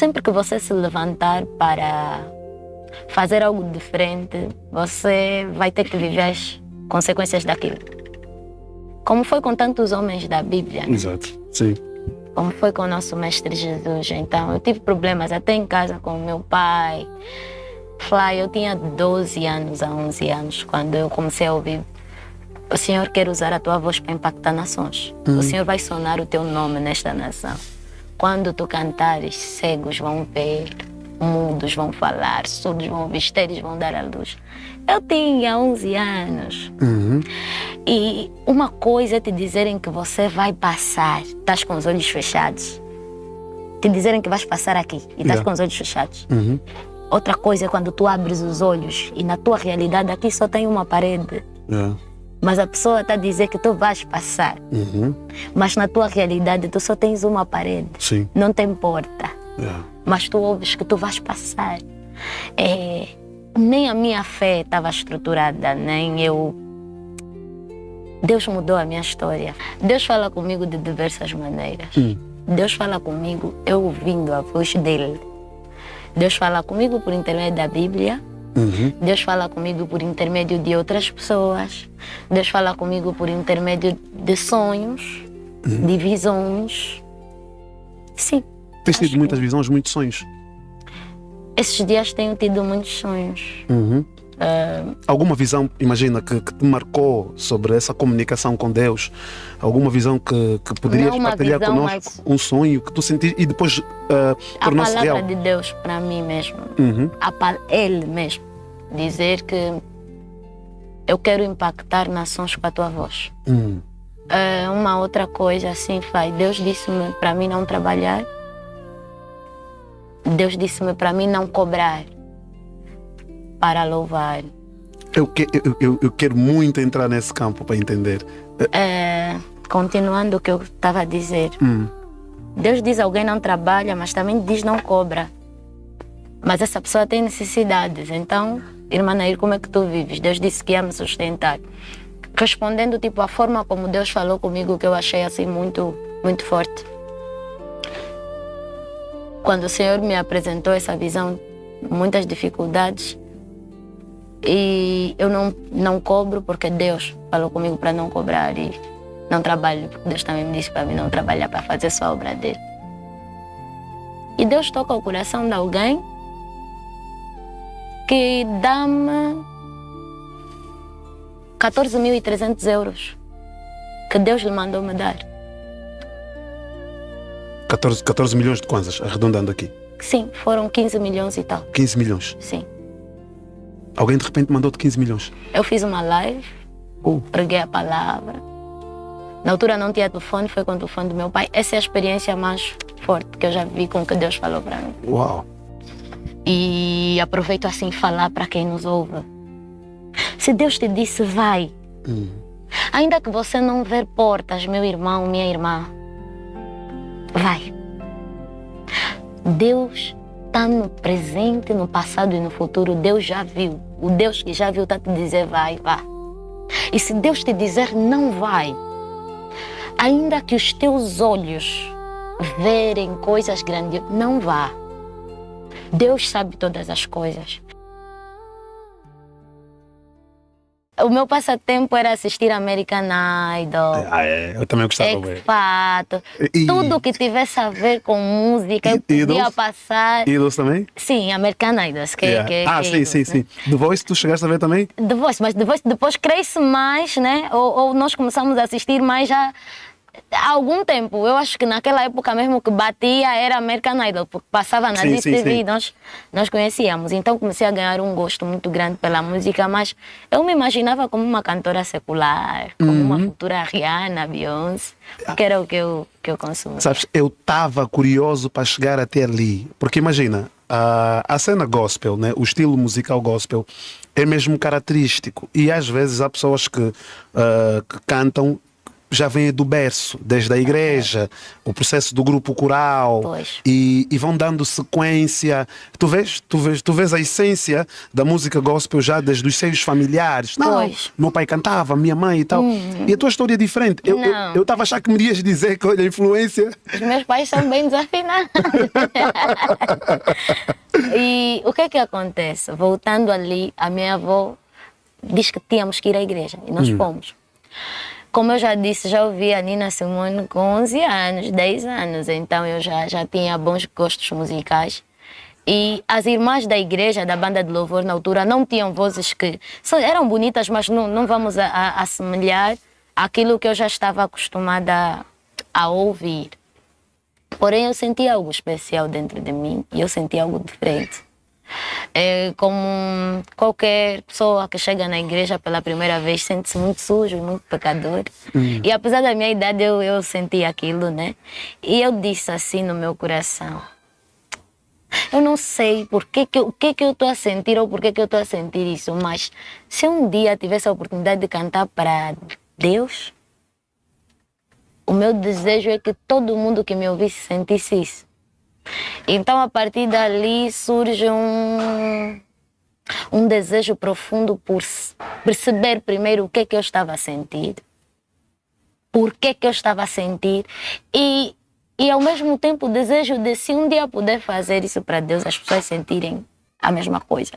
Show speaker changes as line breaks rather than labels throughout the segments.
sempre que você se levantar para fazer algo diferente, você vai ter que viver as consequências daquilo. Como foi com tantos homens da Bíblia.
Exato, sim.
Como foi com o nosso Mestre Jesus. Então, eu tive problemas até em casa com o meu pai. Fly, eu tinha 12 anos a 11 anos, quando eu comecei a ouvir: o Senhor quer usar a tua voz para impactar nações. O Senhor vai sonar o teu nome nesta nação. Quando tu cantares, cegos vão ver, mudos vão falar, surdos vão ouvir, estéreis vão dar a luz. Eu tinha 11 anos. E uma coisa é te dizerem que você vai passar, estás com os olhos fechados. Te dizerem que vais passar aqui e estás com os olhos fechados. Outra coisa é quando tu abres os olhos e na tua realidade aqui só tem uma parede. Mas a pessoa está a dizer que tu vais passar. Mas na tua realidade tu só tens uma parede.
Sim.
Não tem porta. Mas tu ouves que tu vais passar. Nem a minha fé estava estruturada, nem eu. Deus mudou a minha história. Deus fala comigo de diversas maneiras. Deus fala comigo eu ouvindo a voz dele. Deus fala comigo por intermédio da Bíblia. Deus fala comigo por intermédio de outras pessoas. Deus fala comigo por intermédio de sonhos, de visões. Sim.
Tens tido muitas visões, muitos sonhos?
Esses dias tenho tido muitos sonhos.
Alguma visão, imagina, que te marcou sobre essa comunicação com Deus? Alguma visão que poderias partilhar connosco? Um sonho que tu sentiste e depois tornou-se real?
A palavra de Deus para mim mesmo. Ele mesmo. Dizer que eu quero impactar nações com a tua voz. Uma outra coisa assim, Deus disse-me para mim não trabalhar. Deus disse-me para mim não cobrar para louvar.
Eu quero muito entrar nesse campo para entender.
Continuando o que eu estava a dizer. Deus diz alguém não trabalha, mas também diz não cobra. Mas essa pessoa tem necessidades. Então, irmã Nair, como é que tu vives? Deus disse que ia me sustentar. Respondendo tipo a forma como Deus falou comigo, que eu achei assim muito, muito forte. Quando o Senhor me apresentou essa visão, muitas dificuldades, e eu não cobro porque Deus falou comigo para não cobrar e não trabalho, porque Deus também me disse para mim não trabalhar para fazer só a obra dele. E Deus toca o coração de alguém que dá-me 14.300 euros que Deus lhe mandou me dar.
14 milhões de kwanzas, arredondando aqui.
Sim, foram 15 milhões e tal.
15 milhões?
Sim.
Alguém de repente mandou-te 15 milhões?
Eu fiz uma live, preguei a palavra. Na altura não tinha telefone, foi com o telefone do meu pai. Essa é a experiência mais forte que eu já vi com o que Deus falou para mim.
Uau!
E aproveito assim falar para quem nos ouve. Se Deus te disse vai, ainda que você não ver portas, meu irmão, minha irmã, vai. Deus está no presente, no passado e no futuro. Deus já viu. O Deus que já viu está te dizer vai, vá. E se Deus te dizer não vai, ainda que os teus olhos verem coisas grandiosas, não vá. Deus sabe todas as coisas. O meu passatempo era assistir American Idol.
Eu também gostava de ver.
Tudo que tivesse a ver com música, eu podia passar.
Idols também?
Sim, American Idols.
Sim. The Voice, tu chegaste a ver também?
The Voice, mas The Voice depois cresce mais, né? Ou nós começamos a assistir mais já há algum tempo. Eu acho que naquela época mesmo que batia era American Idol, porque passava na DSTV, nós conhecíamos. Então comecei a ganhar um gosto muito grande pela música, mas eu me imaginava como uma cantora secular, como uma futura Rihanna, Beyoncé, que era o que eu consumia.
Sabes, eu estava curioso para chegar até ali, porque imagina, a cena gospel, né? O estilo musical gospel é mesmo característico, e às vezes há pessoas que cantam já vem do berço, desde a igreja, o processo do grupo coral, e vão dando sequência. Tu vês a essência da música gospel já desde os seios familiares. Não, meu pai cantava, minha mãe e tal. E a tua história é diferente. Eu estava a achar que me ias dizer que, olha, a influência...
Os meus pais são bem desafinados. E o que é que acontece? Voltando ali, a minha avó diz que tínhamos que ir à igreja. E nós fomos. Como eu já disse, já ouvi a Nina Simone com 11 anos, 10 anos. Então eu já tinha bons gostos musicais. E as irmãs da igreja, da banda de louvor na altura, não tinham vozes que... eram bonitas, mas não vamos assemelhar àquilo que eu já estava acostumada a ouvir. Porém, eu senti algo especial dentro de mim e eu senti algo diferente. Como qualquer pessoa que chega na igreja pela primeira vez, sente-se muito sujo, muito pecador. E apesar da minha idade, eu senti aquilo, né? E eu disse assim no meu coração, eu não sei o que eu estou a sentir ou por que eu estou a sentir isso, mas se um dia tivesse a oportunidade de cantar para Deus, o meu desejo é que todo mundo que me ouvisse sentisse isso. Então, a partir dali, surge um desejo profundo por perceber primeiro o que eu estava a sentir, por que eu estava a sentir, e ao mesmo tempo o desejo de, se um dia puder fazer isso para Deus, as pessoas sentirem a mesma coisa.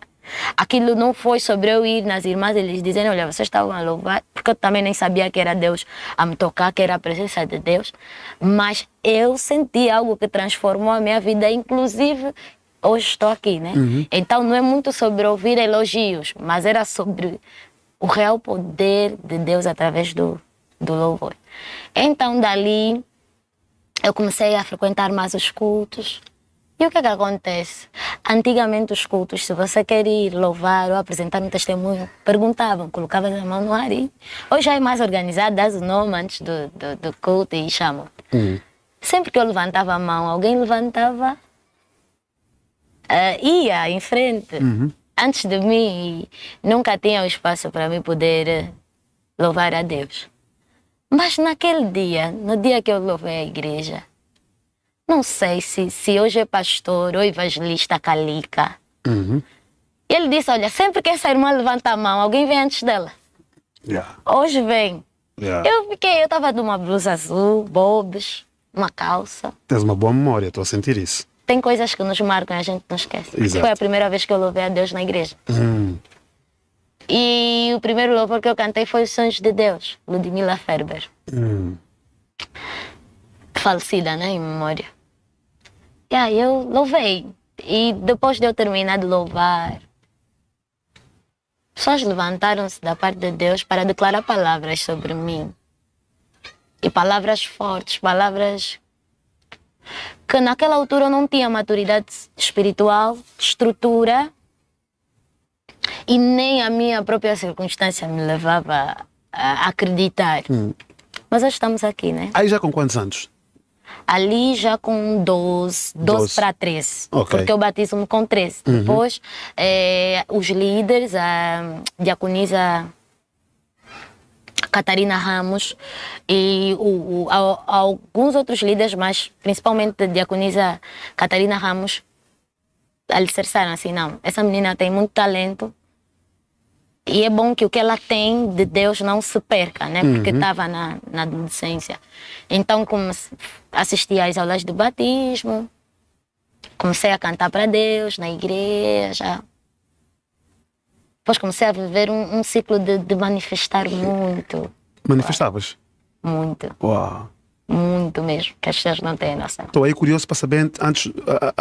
Aquilo não foi sobre eu ir nas irmãs e eles dizendo, olha, vocês estavam a louvar, porque eu também nem sabia que era Deus a me tocar, que era a presença de Deus, mas eu senti algo que transformou a minha vida, inclusive hoje estou aqui, né? Então não é muito sobre ouvir elogios, mas era sobre o real poder de Deus através do louvor. Então dali eu comecei a frequentar mais os cultos. E o que é que acontece? Antigamente os cultos, se você quer ir louvar ou apresentar um testemunho, perguntavam, colocavas a mão no ar e... Hoje já é mais organizado, dás o nome antes do culto e chamam. Sempre que eu levantava a mão, alguém levantava, ia em frente. Antes de mim, nunca tinha o espaço para mim poder louvar a Deus. Mas naquele dia, no dia que eu louvei a igreja, não sei se hoje é pastor ou evangelista Calica. Ele disse, olha, sempre que essa irmã levanta a mão, alguém vem antes dela. Hoje vem. Eu estava de uma blusa azul, bobs, uma calça.
Tens uma boa memória, estou a sentir isso.
Tem coisas que nos marcam e a gente não esquece. Foi a primeira vez que eu louvei a Deus na igreja. E o primeiro louvor que eu cantei foi Os Sonhos de Deus, Ludmila Ferber. Falecida, né, em memória. E aí eu louvei. E depois de eu terminar de louvar, pessoas levantaram-se da parte de Deus para declarar palavras sobre mim. E palavras fortes, palavras que naquela altura eu não tinha maturidade espiritual, estrutura, e nem a minha própria circunstância me levava a acreditar. Mas hoje estamos aqui, né?
Aí já com quantos anos?
Ali já com 12 para 13, porque eu batismo com 13. Depois, os líderes, a diaconisa Catarina Ramos e alguns outros líderes, mas principalmente a diaconisa Catarina Ramos, alicerçaram assim, não, essa menina tem muito talento e é bom que o que ela tem de Deus não se perca, né? Porque estava na adolescência. Então, assisti às aulas de batismo, comecei a cantar para Deus na igreja. Depois comecei a viver um ciclo de manifestar muito.
Manifestavas?
Muito.
Uau!
Muito mesmo, que as pessoas não têm noção.
Estou aí curioso para saber, antes,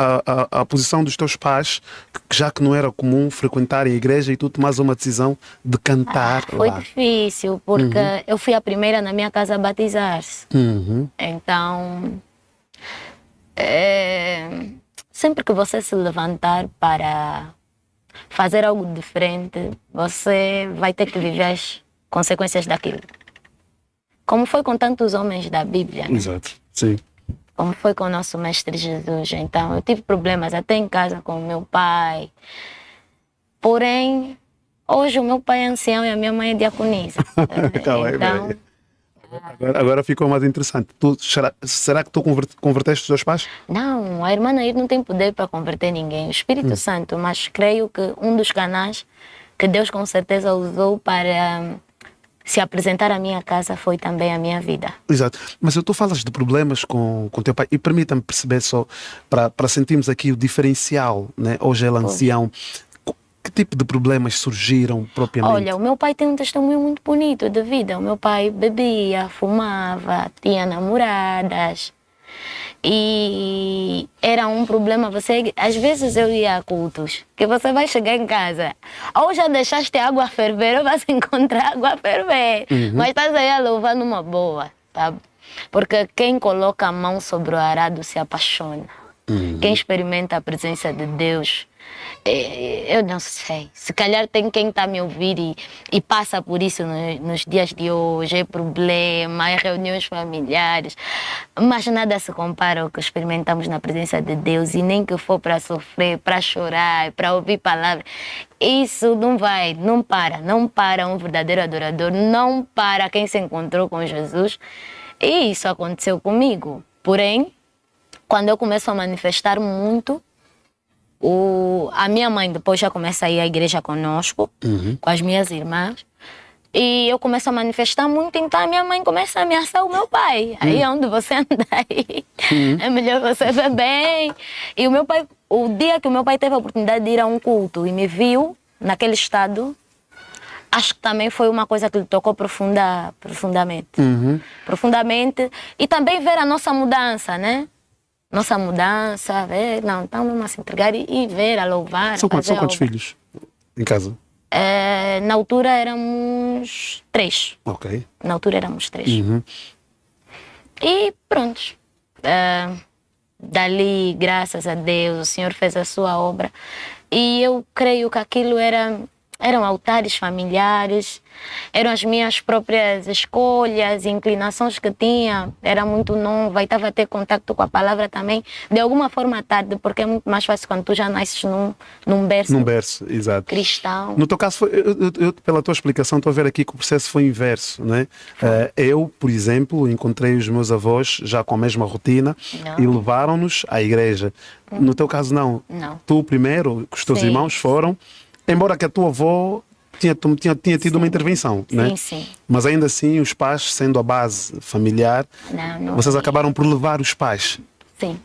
a posição dos teus pais, já que não era comum frequentarem a igreja e tu tomas uma decisão de cantar
Foi
lá.
difícil, porque eu fui a primeira na minha casa a batizar-se. Então, sempre que você se levantar para fazer algo diferente, você vai ter que viver as consequências daquilo. Como foi com tantos homens da Bíblia, né?
Exato, sim.
Como foi com o nosso Mestre Jesus. Então, eu tive problemas até em casa com o meu pai. Porém, hoje o meu pai é ancião e a minha mãe é diaconisa. Então,
Agora ficou mais interessante. Será que tu converteste os teus pais?
Não, a irmã Nair não tem poder para converter ninguém. O Espírito Santo, mas creio que um dos canais que Deus com certeza usou para se apresentar à minha casa foi também a minha vida.
Exato. Mas tu falas de problemas com teu pai, e permita-me perceber só, para sentirmos aqui o diferencial, né? Hoje ele é ancião. Que tipo de problemas surgiram propriamente?
Olha, o meu pai tem um testemunho muito bonito de vida. O meu pai bebia, fumava, tinha namoradas. E era um problema. Às vezes eu ia a cultos, que você vai chegar em casa, ou já deixaste a água ferver, ou vas encontrar água a ferver. Mas estás aí a louvar numa boa, sabe? Porque quem coloca a mão sobre o arado se apaixona. Quem experimenta a presença de Deus, eu não sei. Se calhar tem quem está a me ouvir e passa por isso nos dias de hoje. É problema, é reuniões familiares. Mas nada se compara ao que experimentamos na presença de Deus. E nem que for para sofrer, para chorar, para ouvir palavras. Isso não vai, não para um verdadeiro adorador. Não para quem se encontrou com Jesus. E isso aconteceu comigo. Porém, quando eu começo a manifestar muito, a minha mãe depois já começa a ir à igreja conosco, com as minhas irmãs, e eu começo a manifestar muito, então a minha mãe começa a ameaçar o meu pai. Aí é onde você anda aí, é melhor você ver bem. E o meu pai, o dia que o meu pai teve a oportunidade de ir a um culto e me viu naquele estado, acho que também foi uma coisa que lhe tocou profundamente. Profundamente. E também ver a nossa mudança, né? Nossa mudança, ver, não, então vamos se entregar e ver, a louvar.
São quantos filhos em casa?
Na altura éramos 3.
Ok.
Na altura éramos 3. E pronto. Dali, graças a Deus, o Senhor fez a sua obra. E eu creio que aquilo eram altares familiares, eram as minhas próprias escolhas, inclinações que tinha. Era muito nova e estava a ter contato com a palavra também, de alguma forma tarde, porque é muito mais fácil quando tu já nasces num berço.
Num berço, exato.
Cristão.
No teu caso, eu, pela tua explicação, estou a ver aqui que o processo foi inverso, né? Eu, por exemplo, encontrei os meus avós já com a mesma rotina e levaram-nos à igreja. No teu caso, não.
Não.
Tu primeiro, os teus irmãos foram. Embora que a tua avó tinha tido uma intervenção, né?
Sim, sim.
Mas ainda assim, os pais, sendo a base familiar, vocês acabaram por levar os pais.
Sim.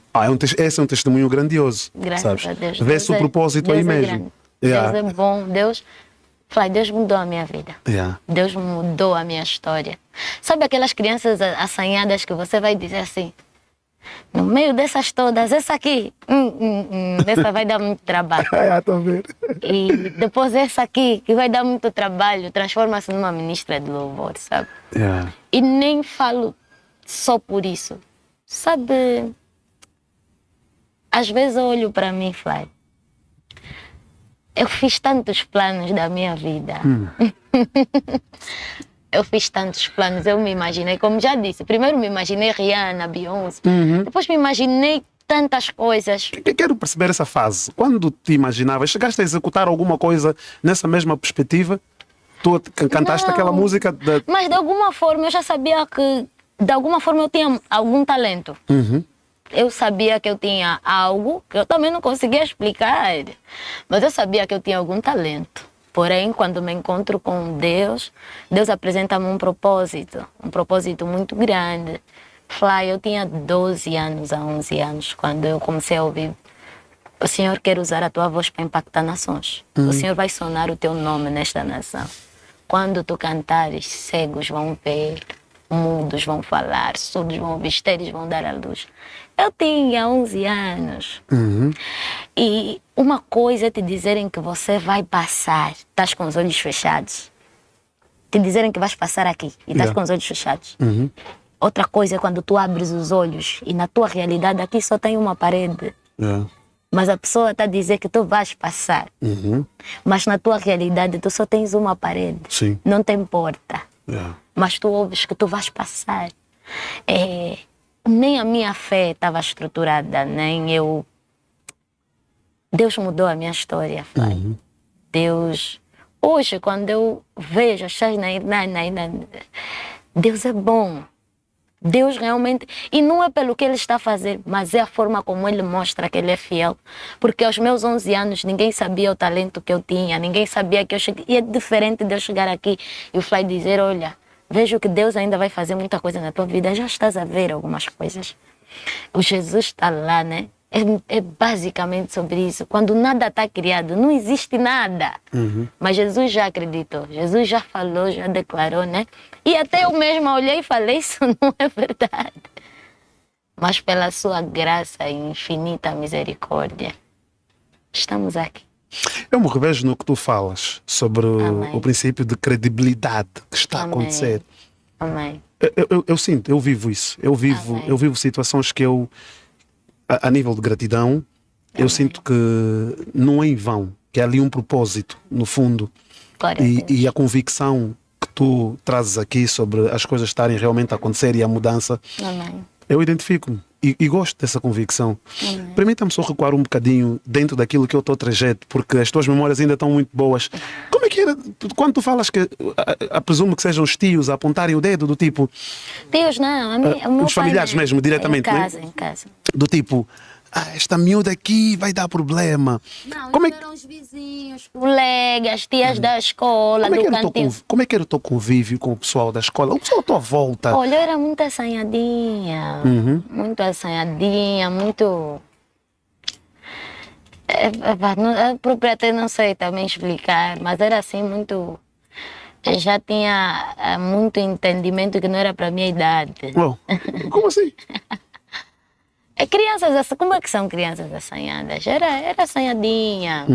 Esse é um testemunho grandioso.
Graças a Deus.
Vê-se o propósito aí mesmo.
Deus é bom. Deus mudou a minha vida. Deus mudou a minha história. Sabe aquelas crianças assanhadas que você vai dizer assim, no meio dessas todas, essa aqui, essa vai dar muito trabalho.
Tô vendo.
E depois essa aqui, que vai dar muito trabalho, transforma-se numa ministra de louvor, sabe? E nem falo só por isso. Sabe, às vezes eu olho para mim e falo, eu fiz tantos planos da minha vida. Eu fiz tantos planos, eu me imaginei, como já disse, primeiro me imaginei Rihanna, Beyoncé, depois me imaginei tantas coisas.
Quero perceber essa fase. Quando te imaginavas, chegaste a executar alguma coisa nessa mesma perspectiva? Tu cantaste aquela música?
Mas de alguma forma eu já sabia que, de alguma forma eu tinha algum talento. Eu sabia que eu tinha algo, que eu também não conseguia explicar, mas eu sabia que eu tinha algum talento. Porém, quando me encontro com Deus, Deus apresenta-me um propósito muito grande. Eu tinha 12 anos, a 11 anos, quando eu comecei a ouvir, o Senhor quer usar a tua voz para impactar nações. O Senhor vai sonar o teu nome nesta nação. Quando tu cantares, cegos vão ver, mudos vão falar, surdos vão ouvir, estéreis vão dar à luz. Eu tinha 11 anos. E uma coisa é te dizerem que você vai passar, estás com os olhos fechados. Te dizerem que vais passar aqui e estás com os olhos fechados. Outra coisa é quando tu abres os olhos e na tua realidade aqui só tem uma parede. Mas a pessoa está a dizer que tu vais passar. Mas na tua realidade tu só tens uma parede. Não tem porta. Mas tu ouves que tu vais passar. Nem a minha fé estava estruturada, nem eu. Deus mudou a minha história, Deus. Hoje, quando eu vejo as coisas Deus é bom. Deus realmente... E não é pelo que Ele está a fazer, mas é a forma como Ele mostra que Ele é fiel. Porque aos meus 11 anos, ninguém sabia o talento que eu tinha, ninguém sabia que eu cheguei... E é diferente de eu chegar aqui e o Fly dizer, olha, vejo que Deus ainda vai fazer muita coisa na tua vida, já estás a ver algumas coisas. O Jesus está lá, né? É basicamente sobre isso. Quando nada está criado, não existe nada. Mas Jesus já acreditou, Jesus já falou, já declarou, né? E até eu mesma olhei e falei, isso não é verdade. Mas pela sua graça e infinita misericórdia, estamos aqui.
Eu me revejo no que tu falas sobre o princípio de credibilidade que está a acontecer.
Amém.
Eu sinto, eu vivo isso. Eu vivo situações que eu, a nível de gratidão, eu sinto que não é em vão, que é ali um propósito, no fundo. E a convicção que tu trazes aqui sobre as coisas estarem realmente a acontecer e a mudança, eu identifico-me e gosto dessa convicção. Permita-me só recuar um bocadinho dentro daquilo que é o teu trajeto, porque as tuas memórias ainda estão muito boas. Como é que era? Quando tu falas que, presumo que sejam os tios a apontarem o dedo do tipo...
Tios não,
os familiares mesmo, diretamente,
em casa.
Do tipo, esta miúda aqui vai dar problema.
Não, como eram os vizinhos, colegas, tias da escola, do cantinho.
Como é que era o teu convívio com o pessoal da escola? O pessoal à tua volta?
Olha, eu era muito assanhadinha, muito assanhadinha, muito... A própria até não sei também explicar, mas era assim muito... Eu já tinha muito entendimento que não era para a minha idade.
Uau, como assim?
Crianças, como é que são crianças assanhadas? Era assanhadinha.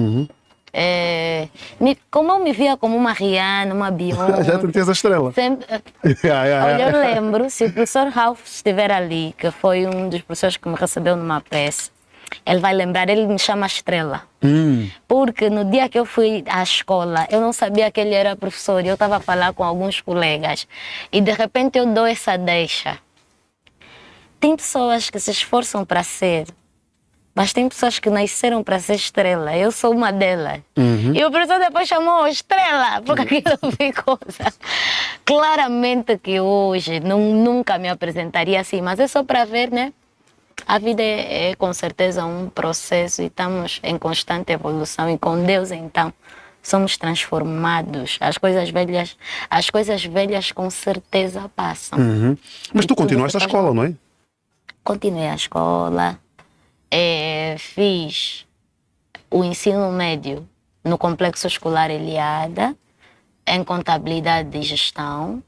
Como eu me via como uma Rihanna, uma Beyoncé.
Já te tinhas a estrela.
Sempre, olha, eu lembro, se o professor Ralph estiver ali, que foi um dos professores que me recebeu numa peça, ele vai lembrar, ele me chama Estrela. Porque no dia que eu fui à escola, eu não sabia que ele era professor. Eu estava a falar com alguns colegas e de repente eu dou essa deixa. Tem pessoas que se esforçam para ser, mas tem pessoas que nasceram para ser estrela. Eu sou uma delas. E o professor depois chamou Estrela, porque aquilo ficou... Claramente que hoje nunca me apresentaria assim, mas é só para ver, né? A vida é com certeza um processo e estamos em constante evolução. E com Deus, então, somos transformados. As coisas velhas com certeza passam.
Mas tu continuaste a escola, não é?
Continuei a escola, fiz o ensino médio no Complexo Escolar Eliada, em Contabilidade e Gestão.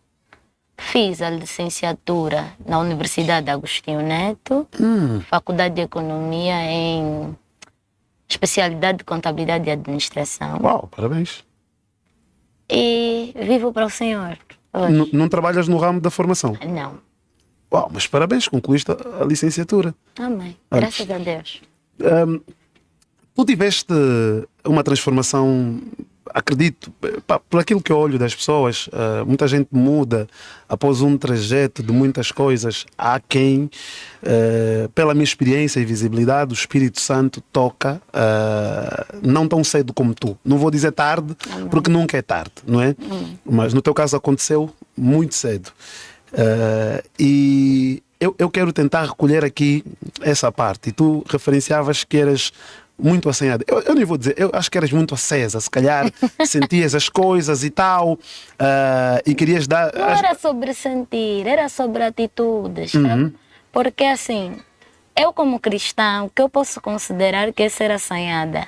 Fiz a licenciatura na Universidade Agostinho Neto, Faculdade de Economia em especialidade de Contabilidade e Administração.
Uau, parabéns.
E vivo para o Senhor.
Não trabalhas no ramo da formação?
Não.
Uau, mas parabéns, concluíste a licenciatura.
Amém. Graças a Deus.
Tu tiveste uma transformação, acredito, por aquilo que eu olho das pessoas, muita gente muda após um trajeto de muitas coisas. Há quem, pela minha experiência e visibilidade, o Espírito Santo toca não tão cedo como tu. Não vou dizer tarde, porque nunca é tarde, não é? Mas no teu caso aconteceu muito cedo. E eu quero tentar recolher aqui essa parte. E tu referenciavas que eras muito assanhada. Eu nem vou dizer, eu acho que eras muito acesa, se calhar sentias as coisas e tal, e querias dar...
Não era sobre sentir, era sobre atitudes, sabe? Porque assim, eu como cristã, o que eu posso considerar que é ser assanhada?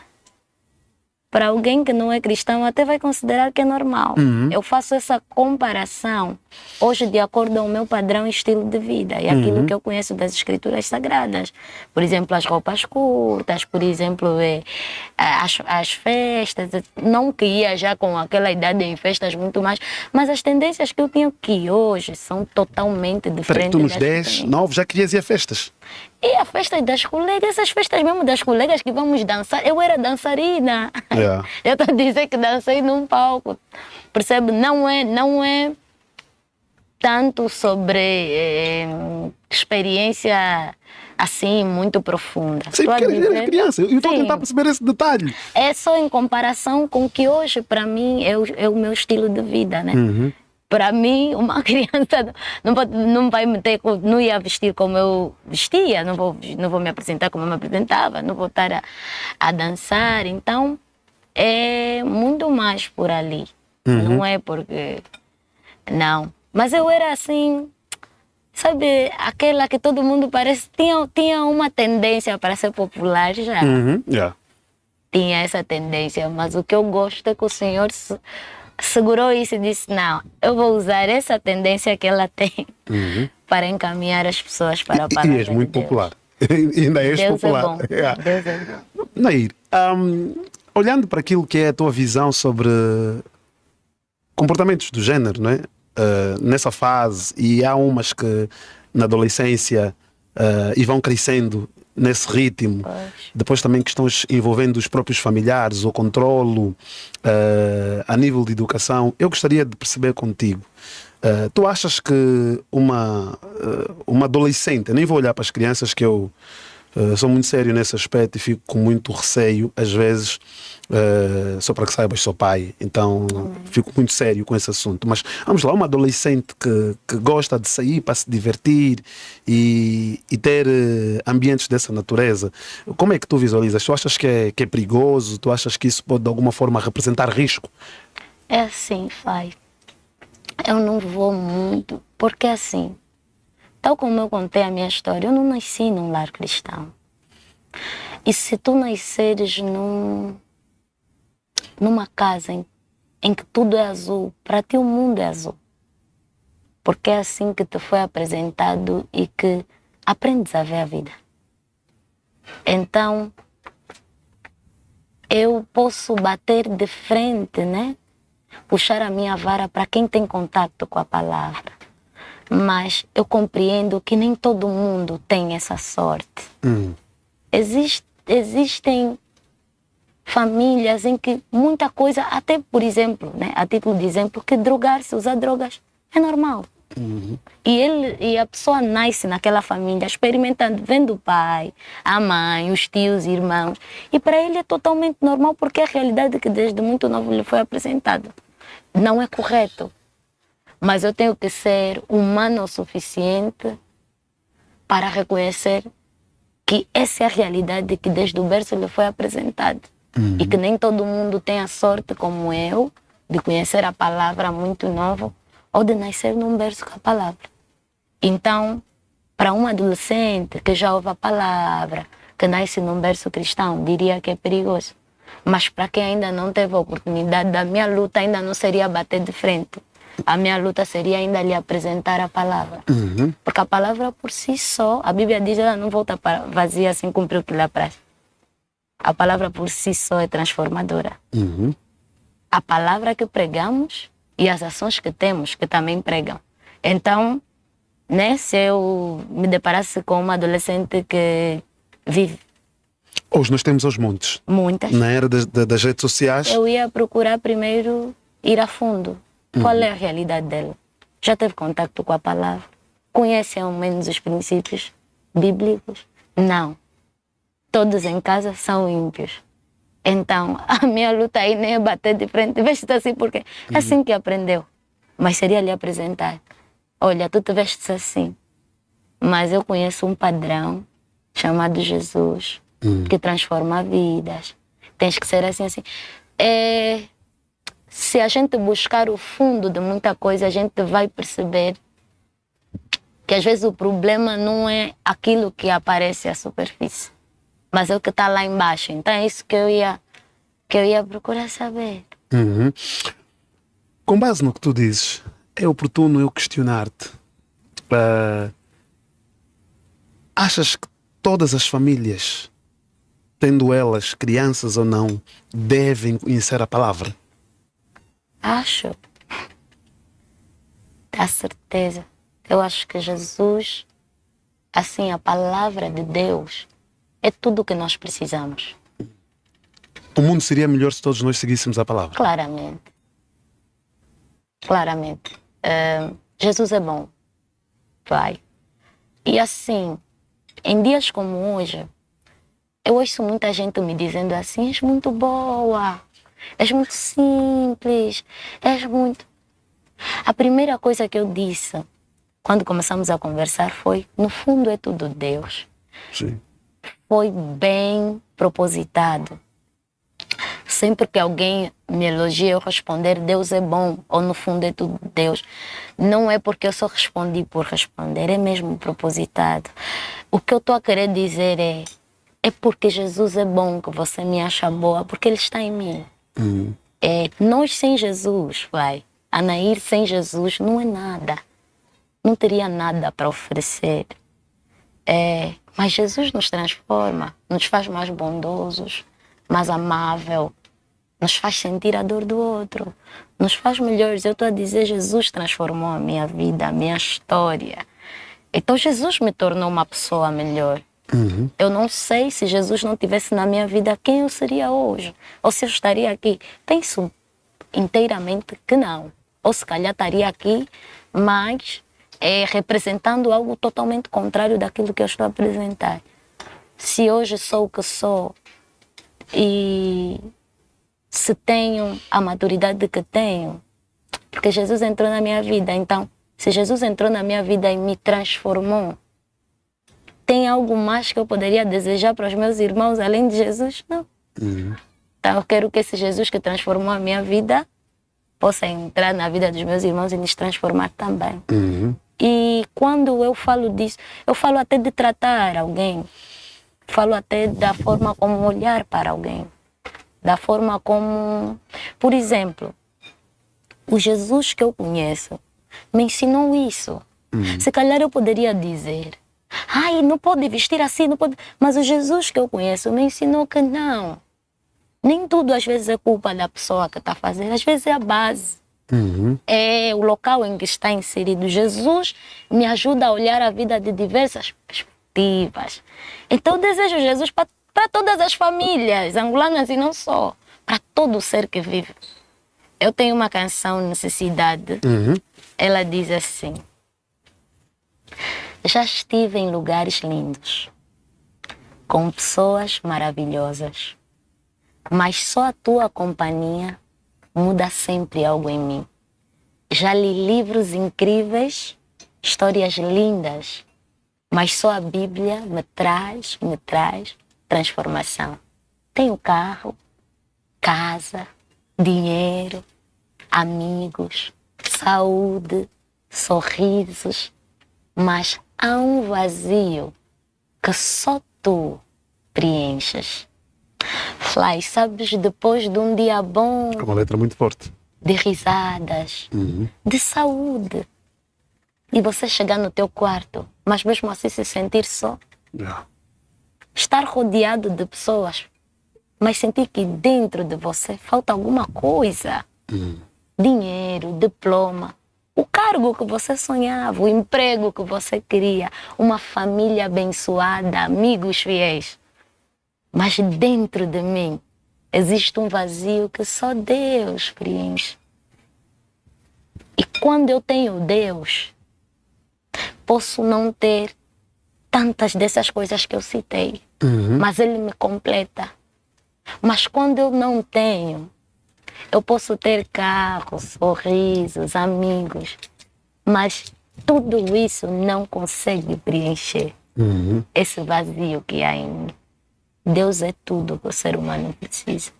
Para alguém que não é cristão, até vai considerar que é normal. Eu faço essa comparação hoje de acordo com o meu padrão e estilo de vida e aquilo que eu conheço das escrituras sagradas. Por exemplo, as roupas curtas, por exemplo, as festas. Não que ia já com aquela idade em festas muito mais, mas as tendências que eu tinha que hoje são totalmente diferentes.
Peraí, tu nos 10, 9 já querias ir a festas?
E a festa das colegas, essas festas mesmo das colegas que vamos dançar, eu era dançarina. Eu estou a dizer que dancei num palco. Percebe? Não é tanto sobre experiência assim muito profunda.
Sim, porque eras criança. Eu estou a tentar perceber esse detalhe.
É só em comparação com o que hoje para mim é o meu estilo de vida, né? Para mim, uma criança não vai meter, não ia vestir como eu vestia, não vou me apresentar como eu me apresentava, não vou estar a dançar. Então, é muito mais por ali. Não é porque... Não. Mas eu era assim, sabe, aquela que todo mundo parece... Tinha uma tendência para ser popular já.
Yeah.
Tinha essa tendência, mas o que eu gosto é que o Senhor segurou isso e disse, não, eu vou usar essa tendência que ela tem para encaminhar as pessoas para a palavra de Deus.
E és muito popular. E ainda és
Deus
popular.
É bom.
Yeah.
Deus é bom.
Nair, olhando para aquilo que é a tua visão sobre comportamentos do género, não é? Nessa fase, e há umas que na adolescência e vão crescendo nesse ritmo, depois também questões envolvendo os próprios familiares, o controlo a nível de educação. Eu gostaria de perceber contigo, tu achas que uma adolescente, eu nem vou olhar para as crianças, que eu sou muito sério nesse aspecto e fico com muito receio, às vezes, só para que saibas, sou pai, então fico muito sério com esse assunto. Mas vamos lá, uma adolescente que gosta de sair para se divertir e ter ambientes dessa natureza, como é que tu visualizas? Tu achas que é perigoso? Tu achas que isso pode de alguma forma representar risco?
É assim, Fai. Eu não vou muito, porque assim, tal como eu contei a minha história, eu não nasci num lar cristão. E se tu nasceres numa casa em que tudo é azul, para ti o mundo é azul. Porque é assim que te foi apresentado e que aprendes a ver a vida. Então, eu posso bater de frente, né? Puxar a minha vara para quem tem contato com a palavra. Mas eu compreendo que nem todo mundo tem essa sorte. Existem famílias em que muita coisa, até por exemplo, né, a título de exemplo, que drogar-se, usar drogas, é normal. E a pessoa nasce naquela família, experimentando, vendo o pai, a mãe, os tios, irmãos. E para ele é totalmente normal, porque é a realidade que desde muito novo lhe foi apresentada. Não é correto. Mas eu tenho que ser humano o suficiente para reconhecer que essa é a realidade que desde o berço lhe foi apresentada. E que nem todo mundo tem a sorte como eu de conhecer a palavra muito novo ou de nascer num berço com a palavra. Então, para um adolescente que já ouve a palavra, que nasce num berço cristão, diria que é perigoso. Mas para quem ainda não teve a oportunidade, da minha luta ainda não seria bater de frente. A minha luta seria ainda lhe apresentar a palavra. Porque a palavra por si só, a Bíblia diz, ela não volta para vazia sem cumprir o que lhe apraz. A palavra por si só é transformadora. A palavra que pregamos e as ações que temos, que também pregam. Então, né, se eu me deparasse com uma adolescente que vive...
Hoje nós temos aos montes.
Muitas.
Na era das redes sociais.
Eu ia procurar primeiro ir a fundo. Qual é a realidade dela? Já teve contato com a palavra? Conhece ao menos os princípios bíblicos? Não. Todos em casa são ímpios. Então, a minha luta aí nem é bater de frente. Veste assim porque é assim que aprendeu. Mas seria lhe apresentar. Olha, tu te vestes assim. Mas eu conheço um padrão chamado Jesus, que transforma vidas. Tens que ser assim, assim. Se a gente buscar o fundo de muita coisa, a gente vai perceber que às vezes o problema não é aquilo que aparece à superfície, mas é o que está lá embaixo. Então é isso que eu ia procurar saber.
Com base no que tu dizes, é oportuno eu questionar-te. Achas que todas as famílias, tendo elas crianças ou não, devem conhecer a palavra?
Acho. Dá certeza. Eu acho que Jesus, assim, a palavra de Deus, é tudo o que nós precisamos.
O mundo seria melhor se todos nós seguíssemos a palavra?
Claramente. Claramente. Jesus é bom. Vai. E assim, em dias como hoje, eu ouço muita gente me dizendo assim, és muito boa. És muito simples, és muito... A primeira coisa que eu disse, quando começamos a conversar, foi, no fundo é tudo Deus.
Sim.
Foi bem propositado. Sempre que alguém me elogia, eu responder Deus é bom, ou no fundo é tudo Deus. Não é porque eu só respondi por responder, é mesmo propositado. O que eu estou a querer dizer é porque Jesus é bom que você me acha boa, porque Ele está em mim. Nós sem Jesus, Anair sem Jesus não é nada. Não teria nada para oferecer. Mas Jesus nos transforma, nos faz mais bondosos, mais amável, nos faz sentir a dor do outro, nos faz melhores. Eu estou a dizer, Jesus transformou a minha vida, a minha história. Então Jesus me tornou uma pessoa melhor. Eu não sei se Jesus não tivesse na minha vida quem eu seria hoje, ou se eu estaria aqui. Penso inteiramente que não. Ou se calhar estaria aqui, mas representando algo totalmente contrário daquilo que eu estou a apresentar. Se hoje sou o que sou e se tenho a maturidade que tenho, porque Jesus entrou na minha vida. Então, se Jesus entrou na minha vida e me transformou, tem algo mais que eu poderia desejar para os meus irmãos além de Jesus? Não. Então, eu quero que esse Jesus que transformou a minha vida possa entrar na vida dos meus irmãos e nos transformar também. E quando eu falo disso, eu falo até de tratar alguém, falo até da forma como olhar para alguém, da forma como, por exemplo, o Jesus que eu conheço me ensinou isso. Se calhar eu poderia dizer, não pode vestir assim, não pode. Mas o Jesus que eu conheço me ensinou que não. Nem tudo às vezes é culpa da pessoa que está fazendo, às vezes é a base. É o local em que está inserido. Jesus me ajuda a olhar a vida de diversas perspectivas. Então eu desejo Jesus para todas as famílias angolanas e não só, para todo ser que vive. Eu tenho uma canção, Necessidade. Ela diz assim: já estive em lugares lindos, com pessoas maravilhosas, mas só a tua companhia muda sempre algo em mim. Já li livros incríveis, histórias lindas, mas só a Bíblia me traz transformação. Tenho carro, casa, dinheiro, amigos, saúde, sorrisos, mas há um vazio que só tu preenches. Fly, sabes, depois de um dia bom...
É uma letra muito forte.
De risadas, de saúde. E você chegar no teu quarto, mas mesmo assim se sentir só. Estar rodeado de pessoas, mas sentir que dentro de você falta alguma coisa. Dinheiro, diploma, o cargo que você sonhava, o emprego que você queria, uma família abençoada, amigos fiéis. Mas dentro de mim existe um vazio que só Deus preenche. E quando eu tenho Deus, posso não ter tantas dessas coisas que eu citei, mas Ele me completa. Mas quando eu não tenho, eu posso ter carros, sorrisos, amigos, mas tudo isso não consegue preencher esse vazio que há em mim. Deus é tudo que o ser humano precisa.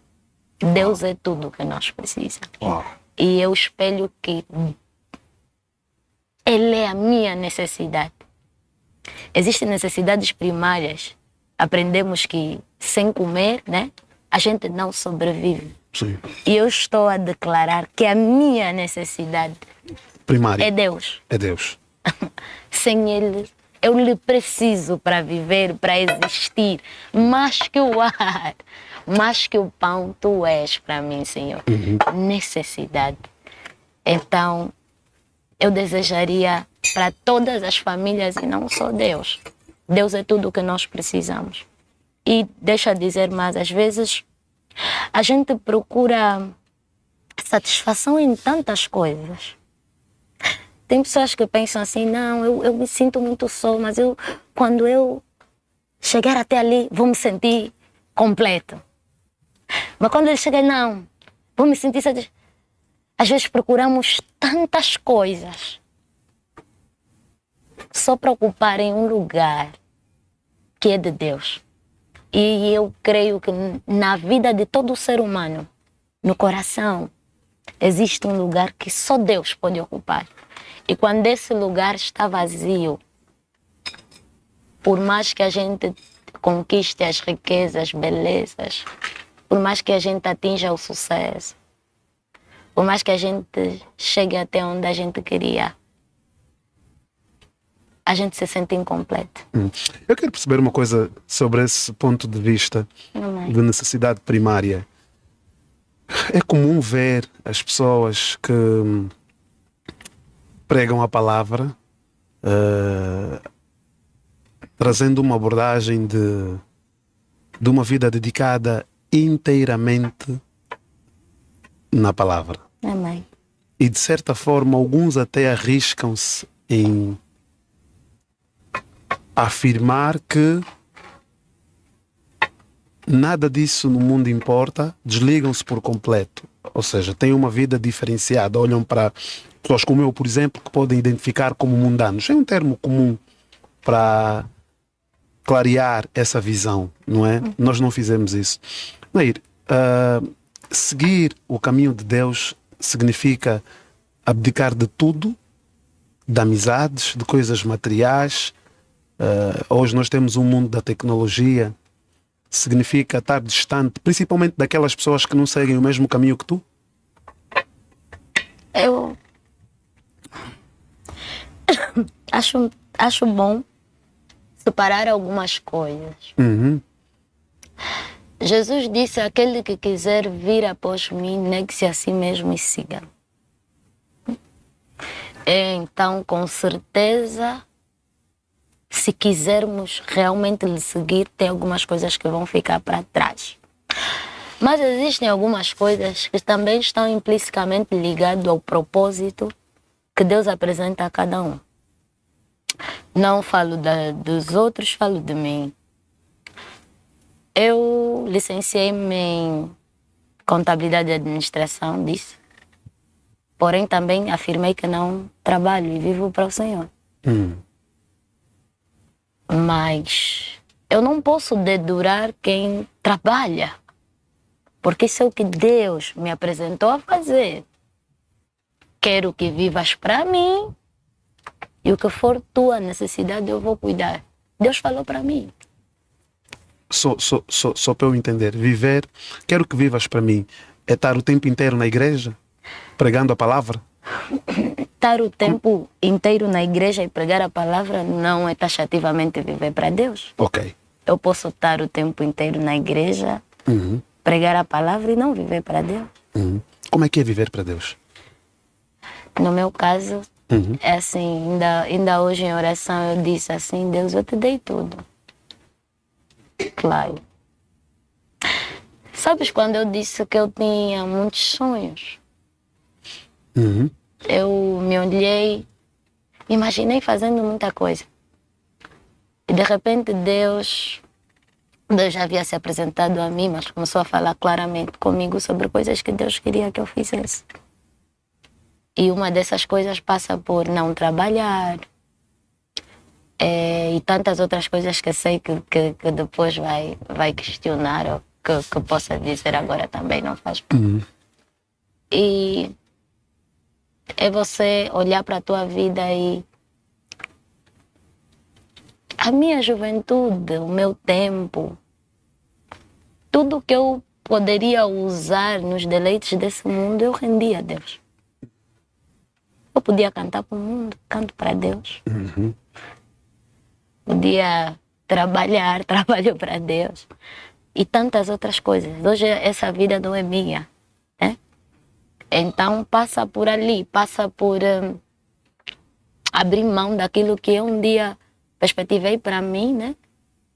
Deus é tudo que nós precisamos. E eu espelho que Ele é a minha necessidade. Existem necessidades primárias. Aprendemos que sem comer, a gente não sobrevive.
Sim.
E eu estou a declarar que a minha necessidade
primária
é Deus.
É Deus.
Sem Ele, eu lhe preciso para viver, para existir. Mais que o ar, mais que o pão, tu és para mim, Senhor. Necessidade. Então, eu desejaria para todas as famílias e não só Deus. Deus é tudo o que nós precisamos. E deixa eu dizer mais, às vezes a gente procura satisfação em tantas coisas. Tem pessoas que pensam assim, não, eu me sinto muito só, mas quando eu chegar até ali, vou me sentir completo. Mas quando ele chega, não, vou me sentir satisfeito. Às vezes procuramos tantas coisas só para ocupar em um lugar que é de Deus. E eu creio que na vida de todo ser humano, no coração, existe um lugar que só Deus pode ocupar. E quando esse lugar está vazio, por mais que a gente conquiste as riquezas, belezas, por mais que a gente atinja o sucesso, por mais que a gente chegue até onde a gente queria, a gente se sente incompleto.
Eu quero perceber uma coisa sobre esse ponto de vista de necessidade primária. É comum ver as pessoas que pregam a palavra trazendo uma abordagem de uma vida dedicada inteiramente na palavra.
Amém.
E de certa forma alguns até arriscam-se em afirmar que nada disso no mundo importa, desligam-se por completo. Ou seja, têm uma vida diferenciada, olham para pessoas como eu, por exemplo, que podem identificar como mundanos. É um termo comum para clarear essa visão, não é? Nós não fizemos isso. Nair, seguir o caminho de Deus significa abdicar de tudo, de amizades, de coisas materiais. Hoje nós temos um mundo da tecnologia. Significa estar distante, principalmente daquelas pessoas que não seguem o mesmo caminho que tu?
Eu acho bom separar algumas coisas. Jesus disse: aquele que quiser vir após mim, negue-se a si mesmo e siga. Então, com certeza, se quisermos realmente lhe seguir, tem algumas coisas que vão ficar para trás. Mas existem algumas coisas que também estão implicitamente ligadas ao propósito que Deus apresenta a cada um. Não falo dos outros, falo de mim. Eu licenciei-me em contabilidade e administração, disse. Porém, também afirmei que não trabalho e vivo para o Senhor. Mas eu não posso dedurar quem trabalha, porque isso é o que Deus me apresentou a fazer. Quero que vivas para mim e o que for tua necessidade eu vou cuidar. Deus falou para mim.
Só para eu entender, viver, quero que vivas para mim, é estar o tempo inteiro na igreja, pregando a palavra?
Estar o tempo inteiro na igreja e pregar a palavra não é taxativamente viver para Deus.
Ok.
Eu posso estar o tempo inteiro na igreja, pregar a palavra e não viver para Deus.
Como é que é viver para Deus?
No meu caso, é assim, ainda hoje em oração eu disse assim: Deus, eu te dei tudo. Claro. Sabes quando eu disse que eu tinha muitos sonhos? Eu me olhei, me imaginei fazendo muita coisa. E de repente Deus já havia se apresentado a mim, mas começou a falar claramente comigo sobre coisas que Deus queria que eu fizesse. E uma dessas coisas passa por não trabalhar. E tantas outras coisas que sei que depois vai questionar, ou que possa dizer agora também não faz parte. E é você olhar para a tua vida e a minha juventude, o meu tempo, tudo que eu poderia usar nos deleites desse mundo, eu rendia a Deus. Eu podia cantar para o mundo, canto para Deus. Podia trabalhar, trabalho para Deus. E tantas outras coisas. Hoje essa vida não é minha, né? Então passa por ali, passa por abrir mão daquilo que eu um dia perspectivei para mim, né?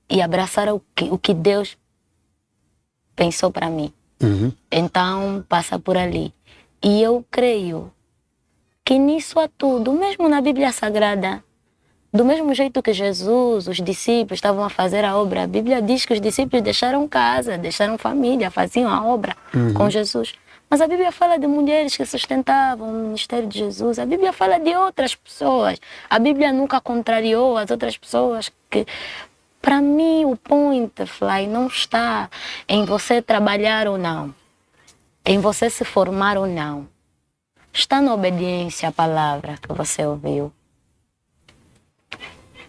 E abraçar o que Deus pensou para mim. Então passa por ali. E eu creio que nisso há tudo, mesmo na Bíblia Sagrada, do mesmo jeito que Jesus, os discípulos estavam a fazer a obra, a Bíblia diz que os discípulos deixaram casa, deixaram família, faziam a obra com Jesus. Mas a Bíblia fala de mulheres que sustentavam o ministério de Jesus. A Bíblia fala de outras pessoas. A Bíblia nunca contrariou as outras pessoas. Para mim, o point, Fly, não está em você trabalhar ou não, em você se formar ou não. Está na obediência à palavra que você ouviu.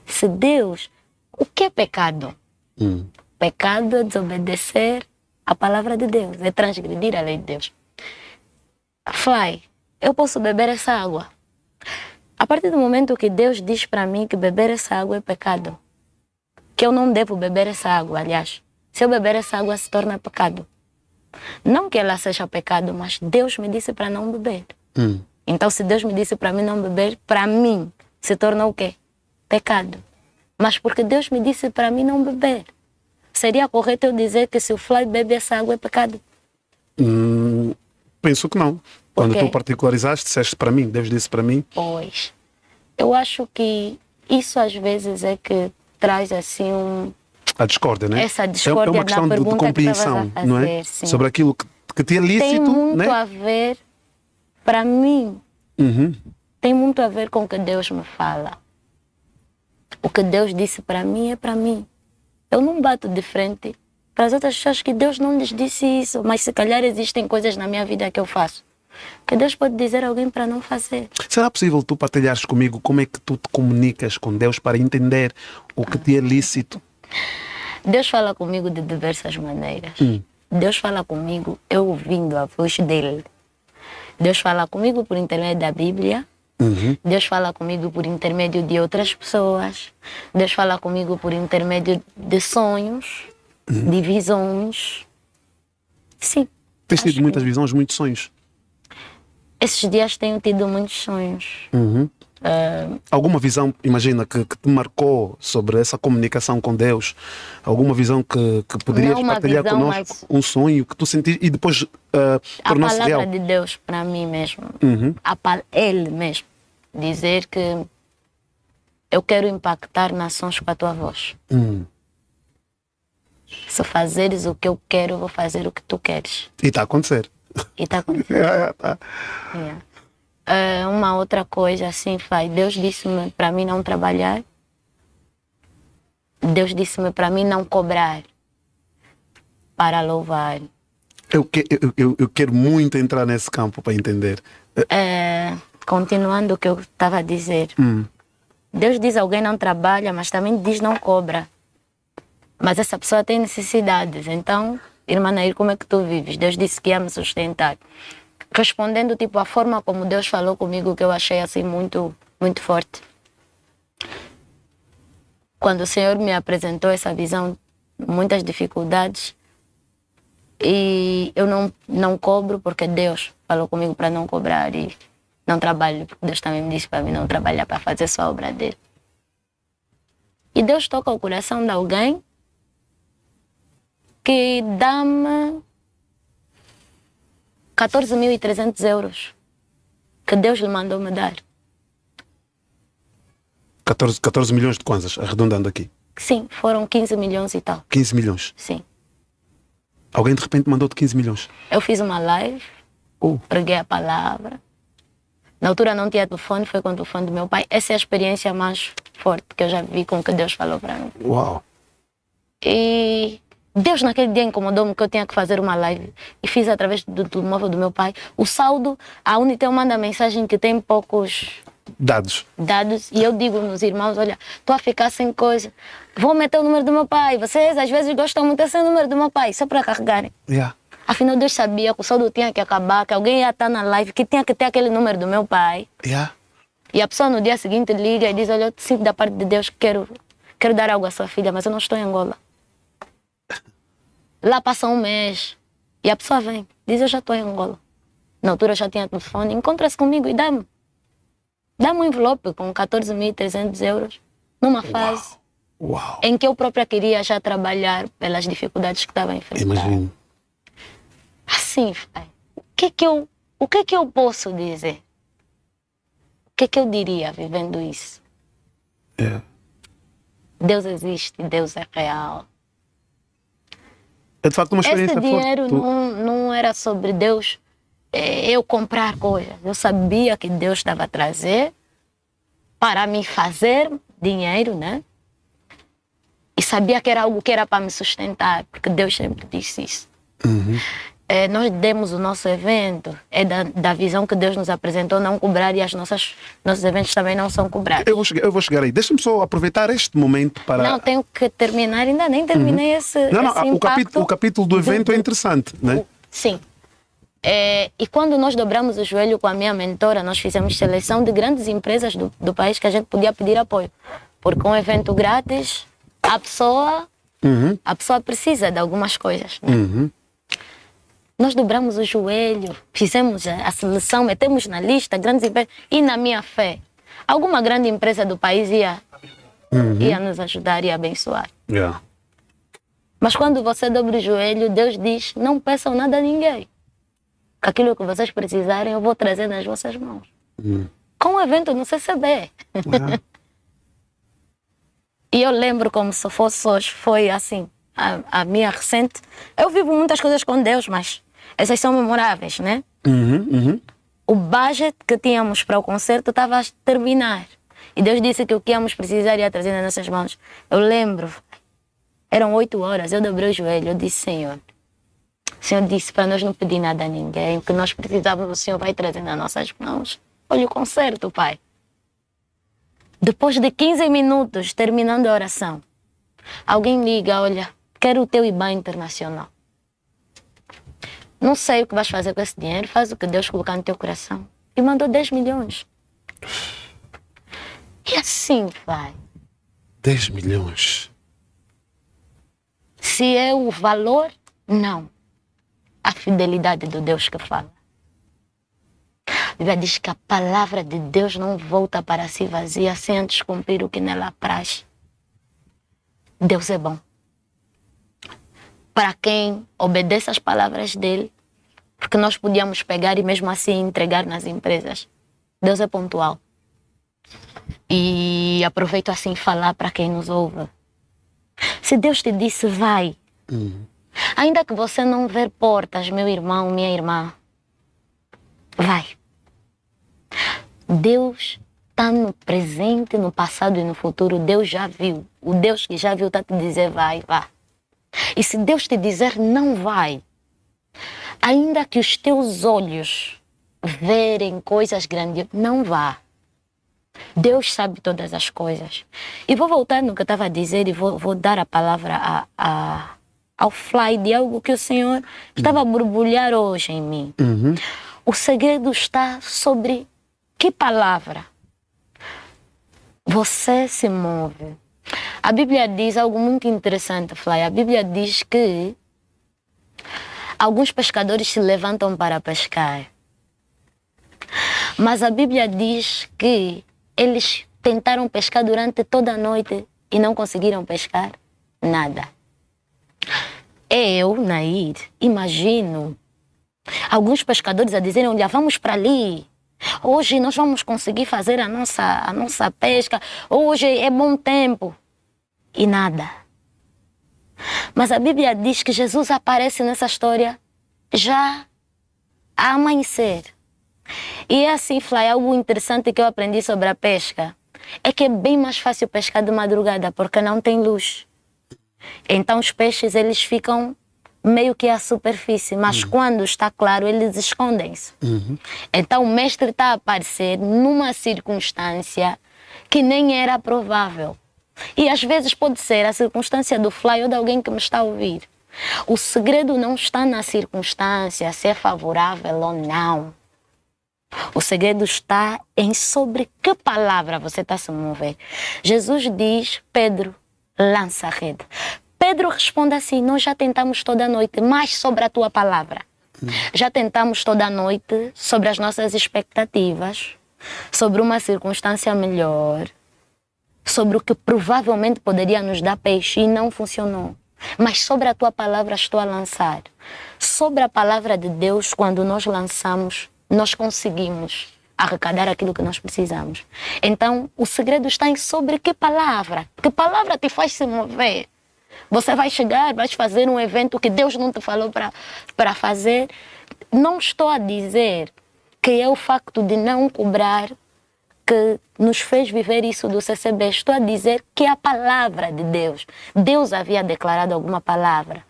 Se Deus... O que é pecado? Pecado é desobedecer a palavra de Deus, é transgredir a lei de Deus. Fly, eu posso beber essa água. A partir do momento que Deus diz para mim que beber essa água é pecado, que eu não devo beber essa água, aliás, se eu beber essa água se torna pecado. Não que ela seja pecado, mas Deus me disse para não beber. Então, se Deus me disse para mim não beber, para mim se torna o quê? Pecado. Mas porque Deus me disse para mim não beber, seria correto eu dizer que se o Fly bebe essa água é pecado?
Penso que não. Quando tu particularizaste, disseste para mim, Deus disse para mim.
Pois. Eu acho que isso às vezes é que traz assim
a discórdia, né?
Essa discórdia
é uma questão de compreensão, não é?
Sim.
Sobre aquilo que te é lícito,
tem muito
né?
a ver, para mim, tem muito a ver com o que Deus me fala. O que Deus disse para mim é para mim. Eu não bato de frente para as outras pessoas que Deus não lhes disse isso, mas se calhar existem coisas na minha vida que eu faço que Deus pode dizer a alguém para não fazer.
Será possível tu partilhares comigo como é que tu te comunicas com Deus para entender o que te é lícito?
Deus fala comigo de diversas maneiras. Deus fala comigo eu ouvindo a voz dele. Deus fala comigo por intermédio da Bíblia. Deus fala comigo por intermédio de outras pessoas. Deus fala comigo por intermédio de sonhos, de visões. Sim.
Tens tido muitas visões, muitos sonhos?
Esses dias tenho tido muitos sonhos.
Alguma visão, imagina, que te marcou sobre essa comunicação com Deus? Alguma visão que poderias partilhar connosco? Um sonho que tu sentiste e depois tornou-se real?
A palavra de Deus para mim mesmo. Ele mesmo. Dizer que eu quero impactar nações com a tua voz. Se fazeres o que eu quero, eu vou fazer o que tu queres.
E está a acontecer.
E está acontecendo. Uma outra coisa assim, Deus disse-me para mim não trabalhar. Deus disse-me para mim não cobrar para louvar.
Eu quero muito entrar nesse campo para entender.
Continuando o que eu estava a dizer. Deus diz alguém não trabalha, mas também diz não cobra. Mas essa pessoa tem necessidades. Então, irmã Nair, como é que tu vives? Deus disse que ia me sustentar. Respondendo, tipo, a forma como Deus falou comigo, que eu achei assim muito, muito forte. Quando o Senhor me apresentou essa visão, muitas dificuldades, e eu não cobro porque Deus falou comigo para não cobrar e não trabalho, porque Deus também me disse para mim não trabalhar para fazer só a obra dele. E Deus toca o coração de alguém que dá-me 14.300 euros que Deus lhe mandou me dar.
14 milhões de kwanzas, arredondando aqui.
Sim, foram 15 milhões e tal.
15 milhões?
Sim.
Alguém de repente mandou-te 15 milhões?
Eu fiz uma live, preguei a palavra. Na altura não tinha telefone, foi com o telefone do meu pai. Essa é a experiência mais forte que eu já vi com o que Deus falou para mim.
Uau!
E Deus naquele dia incomodou-me que eu tinha que fazer uma live. E fiz através do móvel do meu pai. O saldo, a Unitel manda mensagem que tem poucos
dados.
E eu digo nos irmãos, olha, estou a ficar sem coisa. Vou meter o número do meu pai. Vocês às vezes gostam muito desse número do meu pai, só para carregarem. Afinal, Deus sabia que o saldo tinha que acabar, que alguém ia estar na live, que tinha que ter aquele número do meu pai. E a pessoa no dia seguinte liga e diz, olha, eu sinto da parte de Deus que quero dar algo à sua filha, mas eu não estou em Angola. Lá passa um mês e a pessoa vem, diz, eu já estou em Angola. Na altura eu já tinha telefone, encontra-se comigo e dá-me um envelope com 14.300 euros numa fase em que eu própria queria já trabalhar pelas dificuldades que estava enfrentando.
Imagino.
Assim, o que eu posso dizer? O que eu diria vivendo isso? Deus existe, Deus é real.
É de facto uma experiência
forte. Esse dinheiro
forte.
não era sobre Deus eu comprar coisas. Eu sabia que Deus estava a trazer para me fazer dinheiro, né? E sabia que era algo que era para me sustentar, porque Deus sempre disse isso. Nós demos o nosso evento, da visão que Deus nos apresentou, não cobrar, e nossos eventos também não são cobrados.
Eu vou chegar aí. Deixa-me só aproveitar este momento para...
Não, tenho que terminar, ainda nem terminei esse impacto.
O capítulo do evento é interessante, né?
Sim. E quando nós dobramos o joelho com a minha mentora, nós fizemos seleção de grandes empresas do país que a gente podia pedir apoio. Porque um evento grátis, a pessoa precisa de algumas coisas, né? Nós dobramos o joelho, fizemos a seleção, metemos na lista grandes empresas. E na minha fé, alguma grande empresa do país ia nos ajudar e abençoar.
Yeah.
Mas quando você dobra o joelho, Deus diz, não peçam nada a ninguém. Aquilo que vocês precisarem, eu vou trazer nas vossas mãos. Com o evento no CCB. E eu lembro como se fosse hoje, foi assim, a minha recente. Eu vivo muitas coisas com Deus, mas essas são memoráveis, né? O budget que tínhamos para o concerto estava a terminar. E Deus disse que o que íamos precisar ia trazer nas nossas mãos. Eu lembro, eram 8 horas, eu dobrei o joelho, eu disse, Senhor, o Senhor disse para nós não pedir nada a ninguém, o que nós precisávamos, o Senhor vai trazer nas nossas mãos. Olha o concerto, Pai. Depois de 15 minutos, terminando a oração, alguém liga, olha, quero o teu IBAN internacional. Não sei o que vais fazer com esse dinheiro, faz o que Deus colocar no teu coração. E mandou 10 milhões. E assim vai.
10 milhões.
Se é o valor, não. A fidelidade do Deus que fala. A Bíblia diz que a palavra de Deus não volta para si vazia sem antes cumprir o que nela apraz. Deus é bom. Para quem obedece às palavras dele, porque nós podíamos pegar e mesmo assim entregar nas empresas. Deus é pontual. E aproveito assim falar para quem nos ouve. Se Deus te disse vai, ainda que você não ver portas, meu irmão, minha irmã, vai. Deus está no presente, no passado e no futuro. Deus já viu. O Deus que já viu está te dizer vai, vá. E se Deus te dizer não vai, ainda que os teus olhos verem coisas grandes, não vá. Deus sabe todas as coisas. E vou voltar no que eu estava a dizer e vou dar a palavra ao fly de algo que o Senhor estava a borbulhar hoje em mim. O segredo está sobre que palavra você se move. A Bíblia diz algo muito interessante, Fly. A Bíblia diz que alguns pescadores se levantam para pescar. Mas a Bíblia diz que eles tentaram pescar durante toda a noite e não conseguiram pescar nada. Eu, Nair, imagino alguns pescadores a dizerem, olha, vamos para ali. Hoje nós vamos conseguir fazer a nossa pesca. Hoje é bom tempo. E nada. Mas a Bíblia diz que Jesus aparece nessa história já a amanhecer. E é assim, Fly, algo interessante que eu aprendi sobre a pesca é que é bem mais fácil pescar de madrugada porque não tem luz. Então os peixes eles ficam meio que à superfície, mas quando está claro eles escondem-se. Então o mestre está a aparecer numa circunstância que nem era provável. E às vezes pode ser a circunstância do Fly ou de alguém que me está a ouvir. O segredo não está na circunstância, se é favorável ou não. O segredo está em sobre que palavra você está a se mover. Jesus diz, Pedro, lança a rede. Pedro responde assim, nós já tentamos toda a noite, mas sobre a tua palavra. Já tentamos toda a noite sobre as nossas expectativas, sobre uma circunstância melhor, sobre o que provavelmente poderia nos dar peixe e não funcionou. Mas sobre a tua palavra estou a lançar. Sobre a palavra de Deus, quando nós lançamos, nós conseguimos arrecadar aquilo que nós precisamos. Então, o segredo está em sobre que palavra. Que palavra te faz se mover? Você vai chegar, vai fazer um evento que Deus não te falou para fazer. não estou a dizer que é o facto de não cobrar que nos fez viver isso do CCB. Estou a dizer que é a palavra de Deus. Deus havia declarado alguma palavra.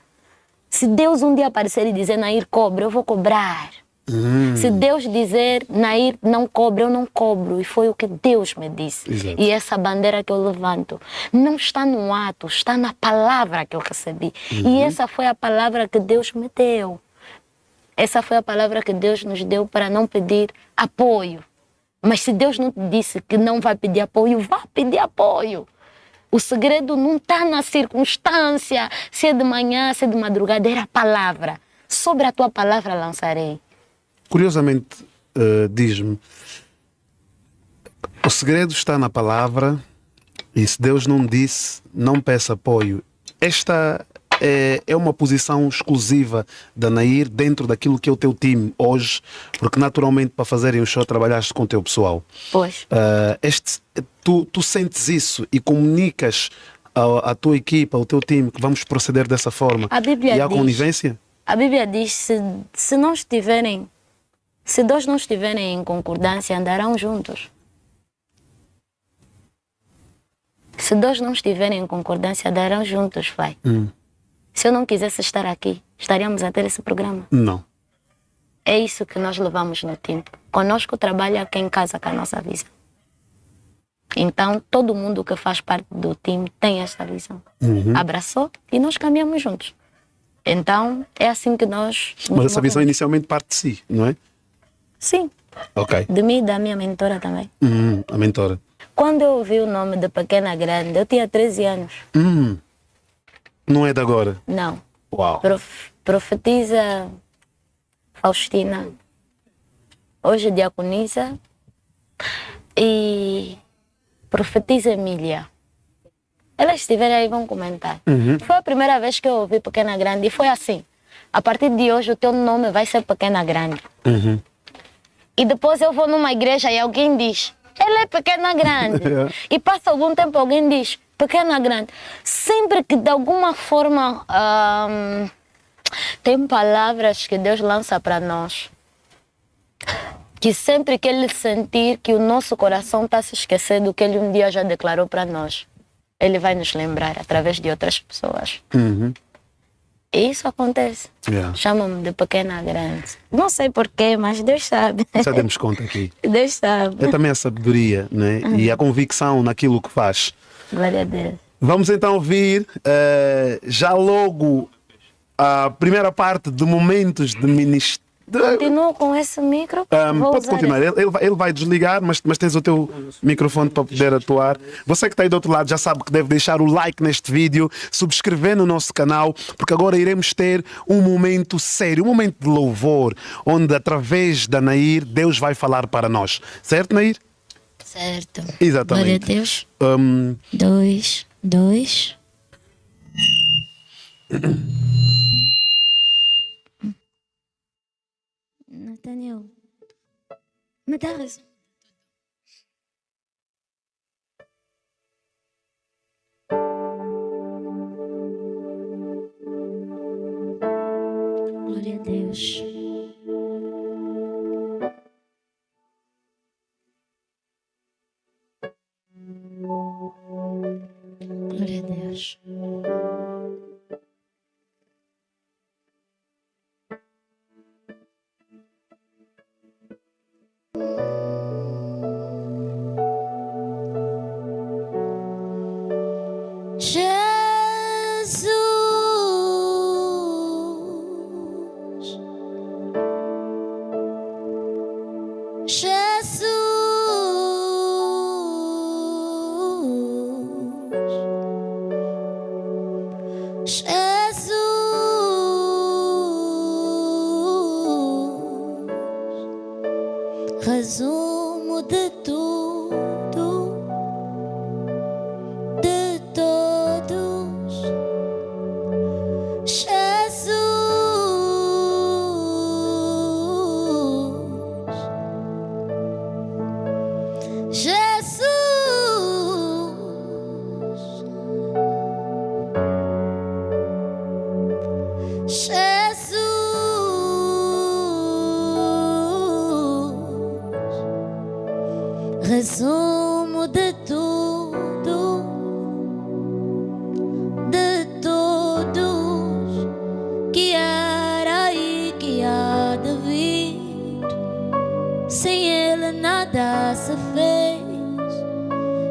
Se Deus um dia aparecer e dizer, Nair, cobra, eu vou cobrar. Se Deus dizer, Nair, não cobra, eu não cobro. E foi o que Deus me disse.
Exato.
E essa bandeira que eu levanto não está no ato, está na palavra que eu recebi. E essa foi a palavra que Deus me deu. Essa foi a palavra que Deus nos deu para não pedir apoio. Mas se Deus não te disse que não vai pedir apoio, vá pedir apoio. O segredo não está na circunstância, se é de manhã, se é de madrugada, era a palavra. Sobre a tua palavra lançarei.
Curiosamente, diz-me, o segredo está na palavra e se Deus não disse, não peça apoio. Esta é uma posição exclusiva da Nair dentro daquilo que é o teu time hoje, porque naturalmente para fazerem o show trabalhaste com o teu pessoal.
Pois.
Tu sentes isso e comunicas à tua equipa, ao teu time, que vamos proceder dessa forma.
A Bíblia
e há
diz,
conivência?
A Bíblia diz, se dois não estiverem em concordância, andarão juntos. Se dois não estiverem em concordância, andarão juntos, pai. Se eu não quisesse estar aqui, estaríamos a ter esse programa?
Não.
É isso que nós levamos no time. Conosco trabalha quem casa com a nossa visão. Então, todo mundo que faz parte do time tem esta visão. Abraçou e nós caminhamos juntos. Então, é assim que nós...
Mas essa visão inicialmente parte de si, não é?
Sim.
Ok.
De mim e da minha mentora também.
A mentora.
Quando eu ouvi o nome de Pequena Grande, eu tinha 13 anos.
Não é de agora?
Não.
Uau.
Profetiza Faustina, hoje diaconisa, e profetiza Emília. Elas estiverem aí vão comentar. Foi a primeira vez que eu ouvi Pequena Grande e foi assim. A partir de hoje o teu nome vai ser Pequena Grande. E depois eu vou numa igreja e alguém diz, ela é Pequena Grande. E passa algum tempo alguém diz, Pequena Grande. Sempre que de alguma forma tem palavras que Deus lança para nós, que sempre que Ele sentir que o nosso coração está se esquecendo do que Ele um dia já declarou para nós, Ele vai nos lembrar através de outras pessoas. E isso acontece. Chamam-me de Pequena Grande. Não sei porquê, mas Deus sabe.
Já demos conta aqui.
Deus sabe.
É também a sabedoria, né? E a convicção naquilo que faz.
Glória a Deus.
Vamos então ouvir já logo a primeira parte de momentos de ministério.
Continuo com esse micro.
Pode continuar, ele vai desligar, mas tens o teu microfone para poder atuar. Você que está aí do outro lado já sabe que deve deixar o like neste vídeo, subscrever no nosso canal, porque agora iremos ter um momento sério, um momento de louvor, onde através da Nair, Deus vai falar para nós. Certo, Nair?
Certo.
Exatamente.
Glória a Deus. 2. Nathaniel, me dá razão. Glória a Deus. Glória a Deus. Resumo de tudo, de todos, Jesus, Jesus, Jesus. resumo de tudo, de todos, que era e que há de vir. Sem ele nada se fez.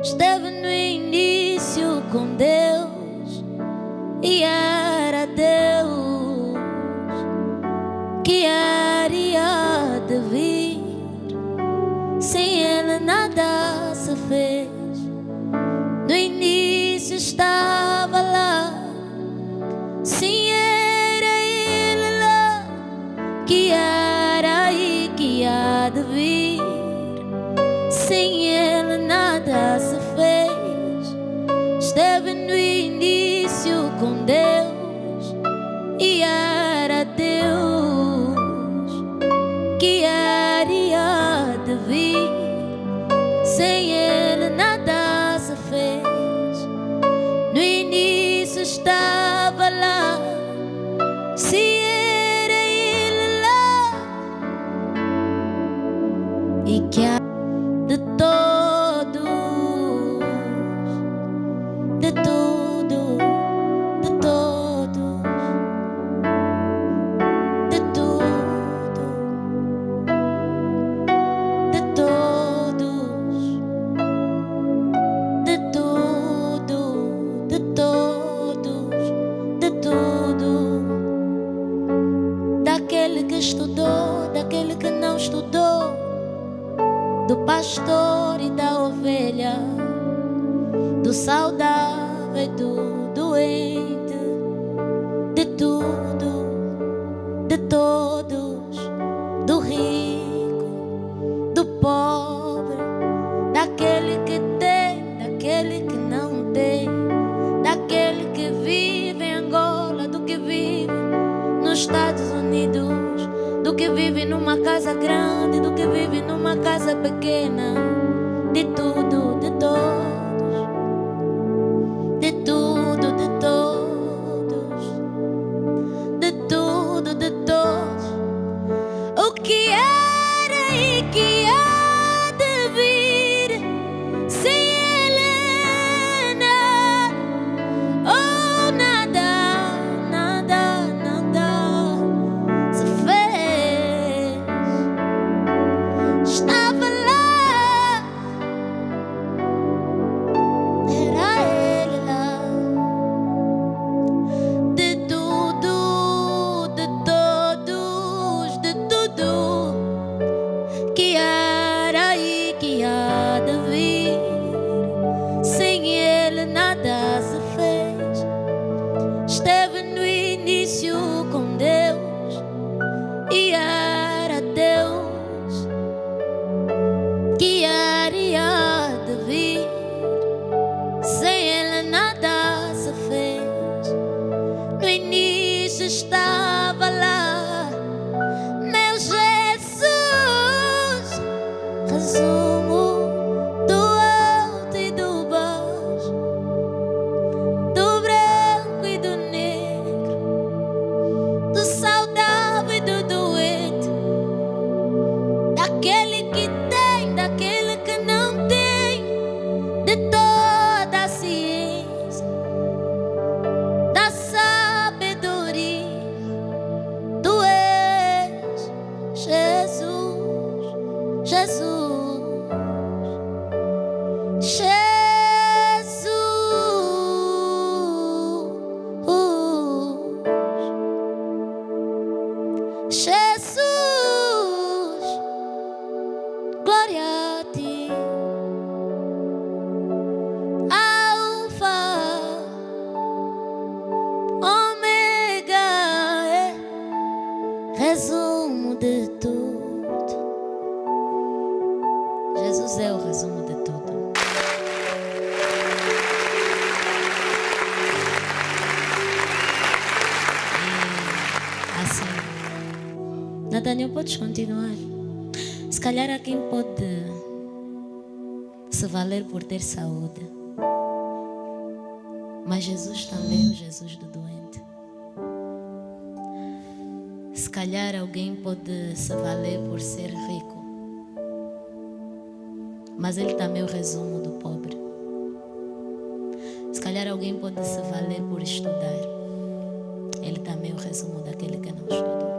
Esteve no início com Deus e era Deus, que era e há de vir. Sem ele nada se fez. No início estava lá, sim, era ele lá, que era e que há de vir. Sem ele nada se fez. Esteve no início com Deus e era Deus, que era e há de vir. Sem ele nada se fez. No início estava lá, se era ele lá, e que há de todos, de tudo, de todos, de tudo, de todos, de tudo, de todos, de tudo. Daquele que estudou, daquele que não estudou, do pastor e da ovelha, do saudável e do doente, de tudo, de todos, do rico, do pobre, daquele que tem, daquele que não tem, daquele que vive em Angola, do que vive nos Estados Unidos, do que vive numa casa grande, do que vive numa casa pequena, de tudo, de todos, de tudo, de todos, de tudo, de todos. O que era e que há de vir, sem ele nada, oh nada, nada, nada se fez. Estava lá, era ele lá, de tudo, de todos, de tudo, que era e que há de vir. Sem ele nada se fez. Esteve no início com Deus e era Deus, que era e há de vir. Sem ele nada se fez. No início estava lá, meu Jesus. Resumo do alto e do baixo, do branco e do negro, do saudável e do doente, daquele que tem, daquele que não tem, de toda a ciência, da sabedoria, tu és Jesus, Jesus, Jesus, glória a ti, Alfa, Ômega, resumo de tudo. Jesus é o resumo de tudo. Assim, Nathaniel, podes continuar? Se calhar há quem pode se valer por ter saúde, mas Jesus também é o Jesus do doente. Se calhar alguém pode se valer por ser rico, mas Ele também é o resumo do pobre. Se calhar alguém pode se valer por estudar. Ele também é o resumo daquele que não estudou.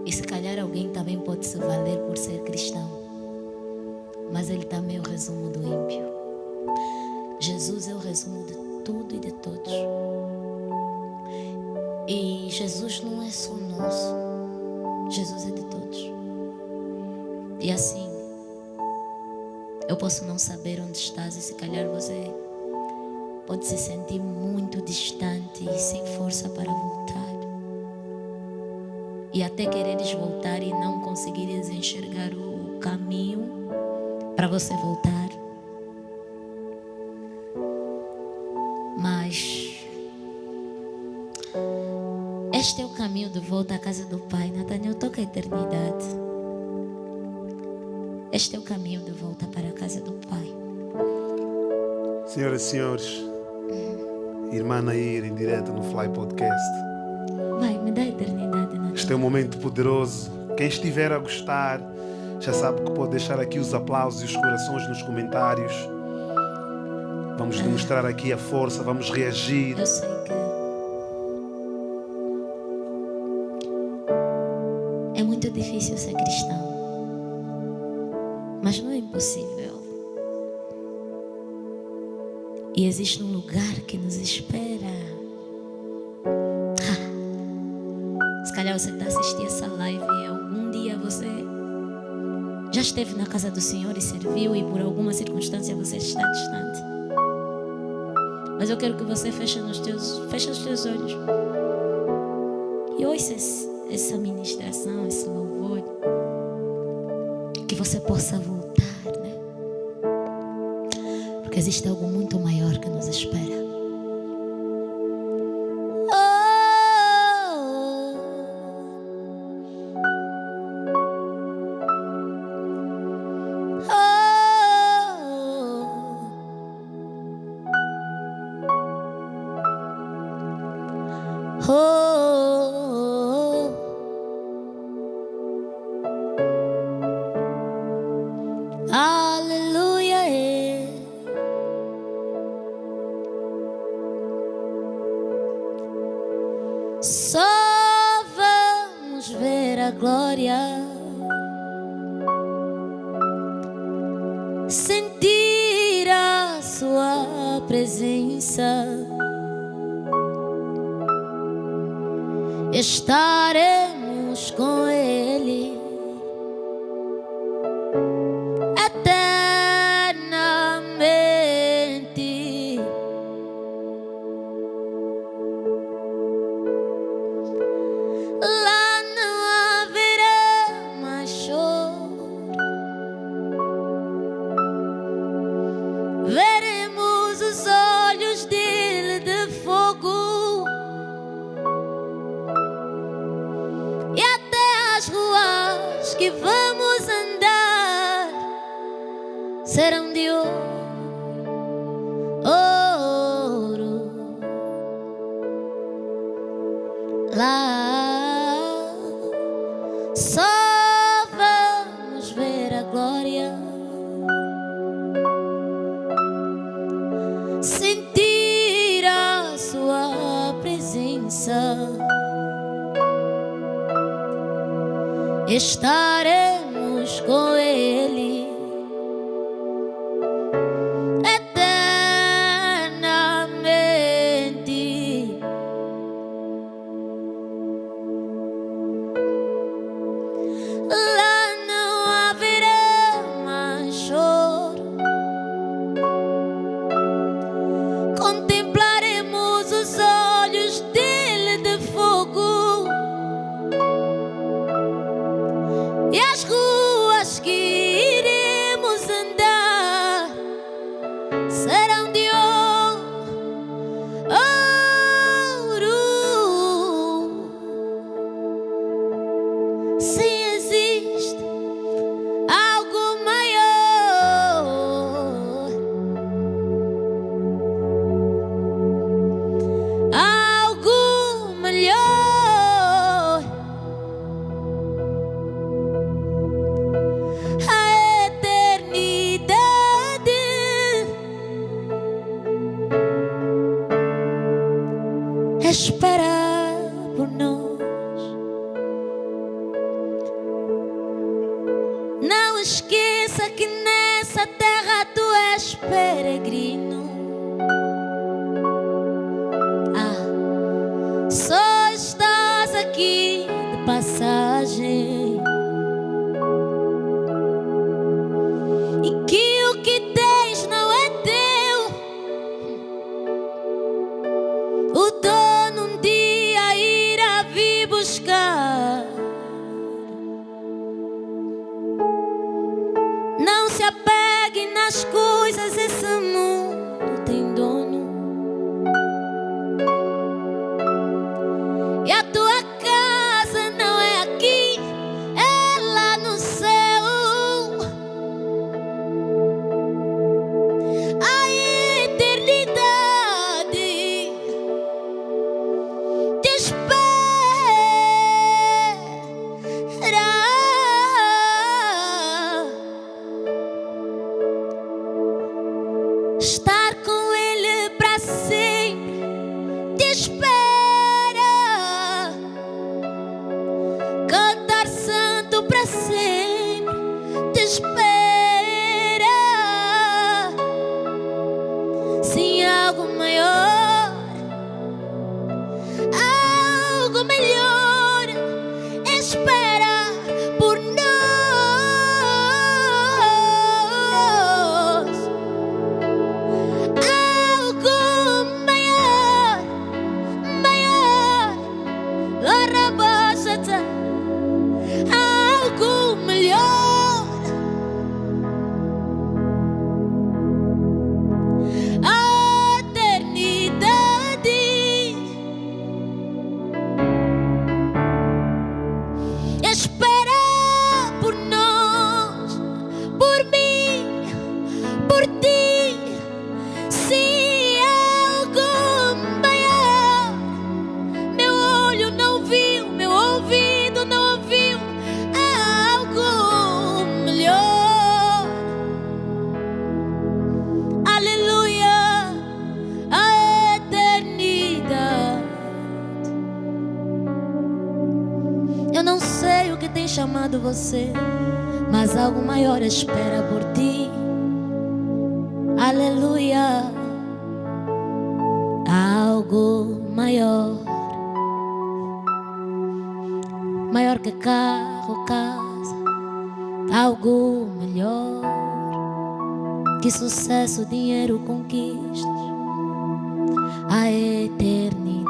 E se calhar alguém também pode se valer por ser cristão, mas ele também é o resumo do ímpio. Jesus é o resumo de tudo e de todos. E Jesus não é só nosso, Jesus é de todos. E assim, eu posso não saber onde estás, e se calhar você pode se sentir muito distante e sem força para voltar. E até quereres voltar e não conseguires enxergar o caminho para você voltar. Mas este é o caminho de volta à casa do Pai. Nathaniel, toca a eternidade. Este é o caminho de volta para a casa do Pai.
Senhoras e senhores, irmã Nair em direto no Fly Podcast.
Vai, me dá a eternidade, Nathaniel.
Este é um momento poderoso. Quem estiver a gostar, já sabe que pode deixar aqui os aplausos e os corações nos comentários. Vamos demonstrar aqui a força, vamos reagir.
Eu sei que é muito difícil ser cristão, mas não é impossível. E existe um lugar que nos espera. Se calhar você está assistindo essa live e algum dia você já esteve na casa do Senhor e serviu, e por alguma circunstância você está distante. Mas eu quero que você feche os teus olhos e ouça essa ministração, esse louvor, que você possa voltar, né? Porque existe algo muito maior que nos espera. Aleluia. Só vamos ver a glória, sentir a sua presença, estaremos com Ele eternamente. Lá não haverá mais choro, veremos os olhos dele de fogo, e até as ruas que vamos andar serão de ouro. Lá só vamos ver a glória, sentir a sua presença, estaremos com Ele eternamente. Lá não haverá mais choro, contemplaremos os olhos dele de fogo, e as ruas que iremos andar serão de ouro. Sim, existe algo maior, algo melhor. A eternidade esqueça que nessa terra tu és peregrino. Só estás aqui de passagem. E que o que tens não é teu. O dono um dia irá vir buscar. Não se apegue nas coisas, esse mundo tem dono. E a tua casa não é aqui, é lá no céu. A eternidade te espera. Estar com Ele para sempre te espera. Cantar santo para sempre te espera. Sim, algo maior, algo melhor espera por nós. Algo melhor, a eternidade espera por nós, por mim, por ti. Sim, algo maior. Meu olho não viu, meu ouvido não ouviu. Algo melhor. Aleluia, a eternidade. Eu não sei o que tem chamado você, mas algo maior espera por ti. Aleluia, algo maior. Maior que carro, casa, algo melhor que sucesso, dinheiro, conquistas. A eternidade,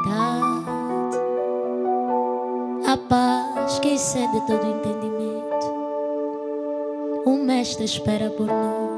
a paz que excede todo entendimento. O Mestre espera por nós.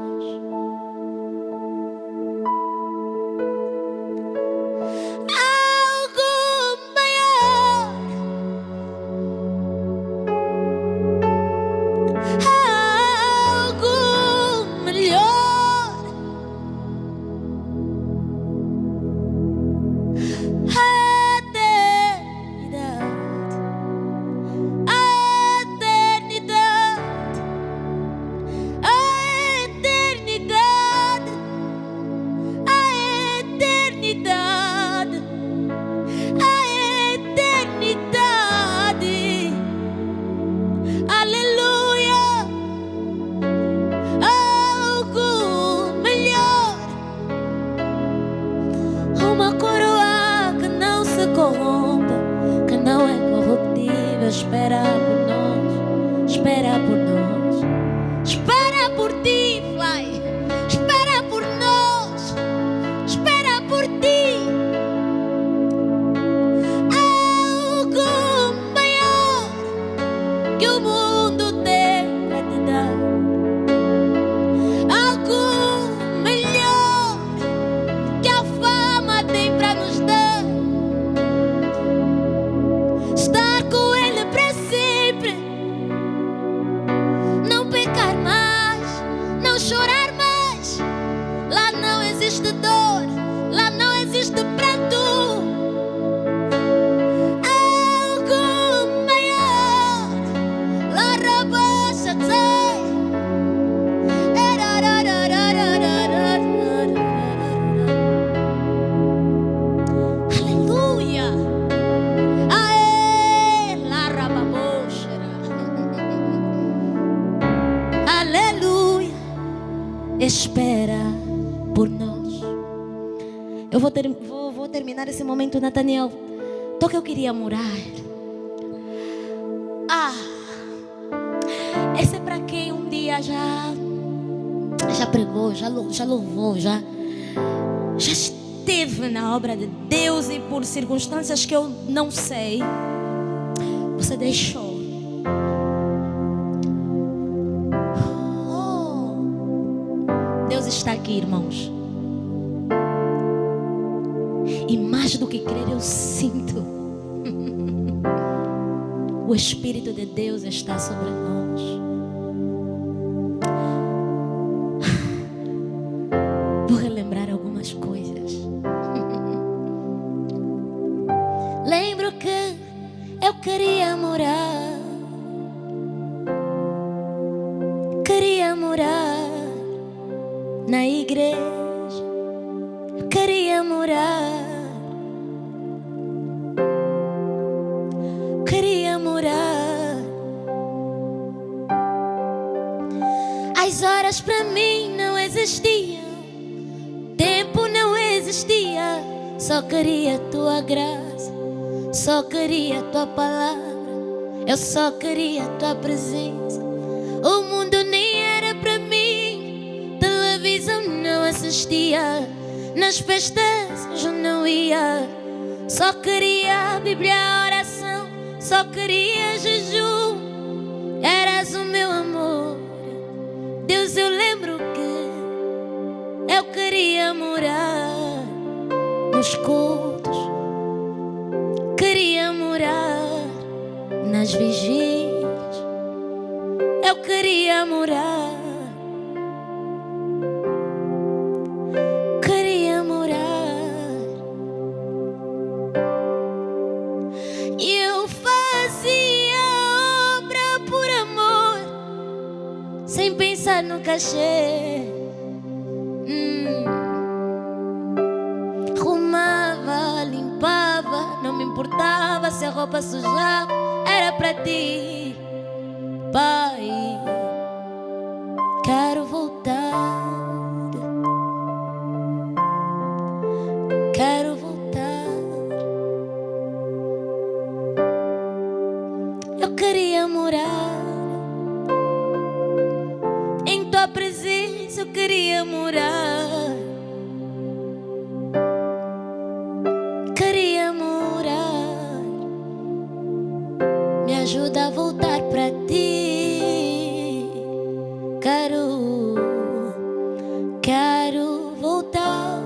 Espera por nós, espera por nós, espera por ti, Fly. Espera por nós, espera por ti. Algo maior que o mundo tem para te dar. Algo melhor que a fama tem para nos dar. Estar com Ele para sempre, não pecar mais, não chorar mais. Lá não existe dor, lá não existe pranto. Algo maior, lá
espera por nós. Eu vou terminar esse momento, Nathaniel. Toque Eu Queria Morar. Esse é para quem um dia já pregou, já louvou, já esteve na obra de Deus e por circunstâncias que eu não sei, você deixou. Deus está aqui, irmãos. E mais do que crer, eu sinto o Espírito de Deus está sobre nós. Vou relembrar algumas coisas. Lembro que eu queria morar na igreja. Queria morar As horas para mim não existiam, tempo não existia. Só queria tua graça, só queria tua palavra, eu só queria tua presença. O mundo nem era para mim, televisão não assistia, nas festas eu não ia. Só queria a Bíblia, a oração, só queria jejum. Eras o meu amor, Deus, eu lembro que eu queria morar nos cultos, queria morar nas vigílias, eu queria morar. Eu fazia obra por amor, sem pensar no cachê. Arrumava, limpava, não me importava se a roupa sujava. Era pra ti, Pai. Quero voltar, quero voltar. Eu queria morar em tua presença, eu queria morar. Queria morar. Me ajuda a voltar pra ti. Quero voltar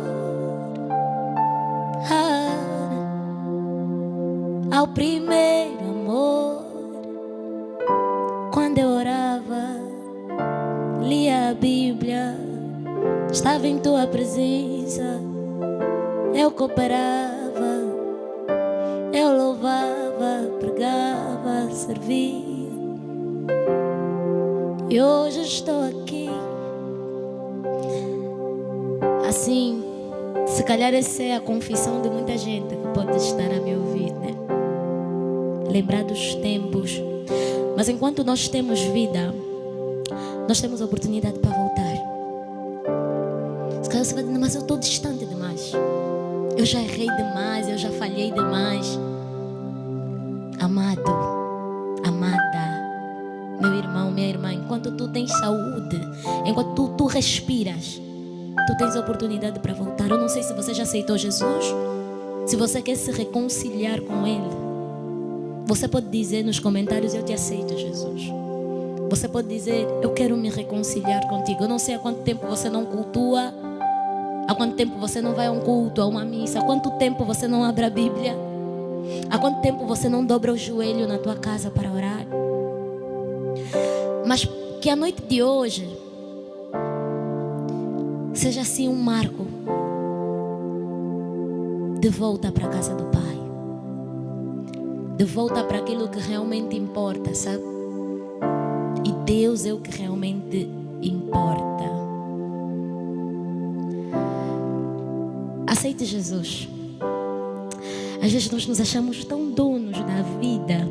ao primeiro amor. Quando eu orava, lia a Bíblia, estava em tua presença, eu cooperava, eu louvava, pregava, servia. E hoje estou aqui. Assim, se calhar essa é a confissão de muita gente que pode estar a me ouvir, né? Lembrar dos tempos. Mas enquanto nós temos vida, nós temos oportunidade para voltar. Se calhar você vai dizer, mas eu estou distante demais, eu já errei demais, eu já falhei demais. Amado, amada, meu irmão, minha irmã, enquanto tu tens saúde, enquanto tu respiras, tu tens oportunidade para voltar. Eu não sei se você já aceitou Jesus, se você quer se reconciliar com Ele. Você pode dizer nos comentários, eu te aceito, Jesus. Você pode dizer, eu quero me reconciliar contigo. Eu não sei há quanto tempo você não cultua, há quanto tempo você não vai a um culto, a uma missa, há quanto tempo você não abre a Bíblia, há quanto tempo você não dobra o joelho na tua casa para orar. Mas que a noite de hoje seja assim um marco de volta para a casa do Pai, de volta para aquilo que realmente importa, sabe? E Deus é o que realmente importa. Aceite Jesus. Às vezes nós nos achamos tão donos da vida.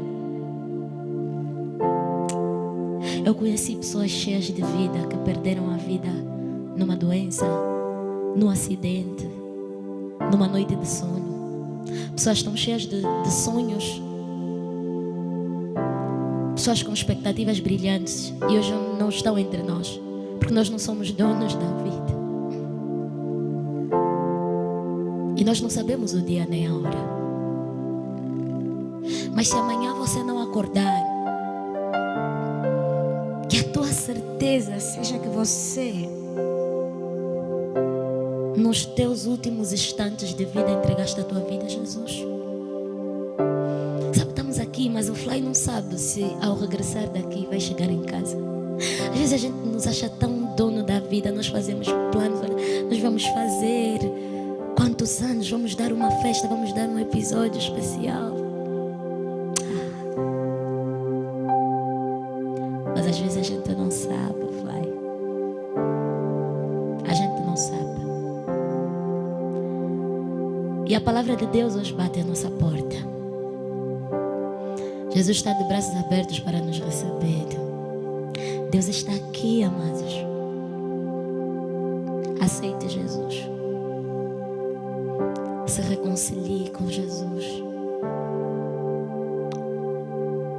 Eu conheci pessoas cheias de vida que perderam a vida numa doença, num acidente, numa noite de sono. Pessoas estão cheias de sonhos, pessoas com expectativas brilhantes e hoje não estão entre nós, porque nós não somos donos da vida. E nós não sabemos o dia nem a hora. Mas se amanhã você não acordar, que a tua certeza seja que você, nos teus últimos instantes de vida, entregaste a tua vida a Jesus. Sabe, estamos aqui, mas o Fly não sabe se ao regressar daqui vai chegar em casa. Às vezes a gente nos acha tão dono da vida, nós fazemos planos, nós vamos fazer quantos anos, vamos dar uma festa, vamos dar um episódio especial. Mas às vezes a gente não sabe, Fly. A gente não sabe. E a palavra de Deus hoje bate à nossa porta. Jesus está de braços abertos para nos receber. Deus está aqui, amados. Aceite Jesus. Se reconcilie com Jesus.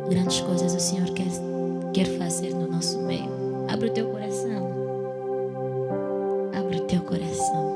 Grandes coisas o Senhor quer fazer no nosso meio. Abre o teu coração. Abre o teu coração.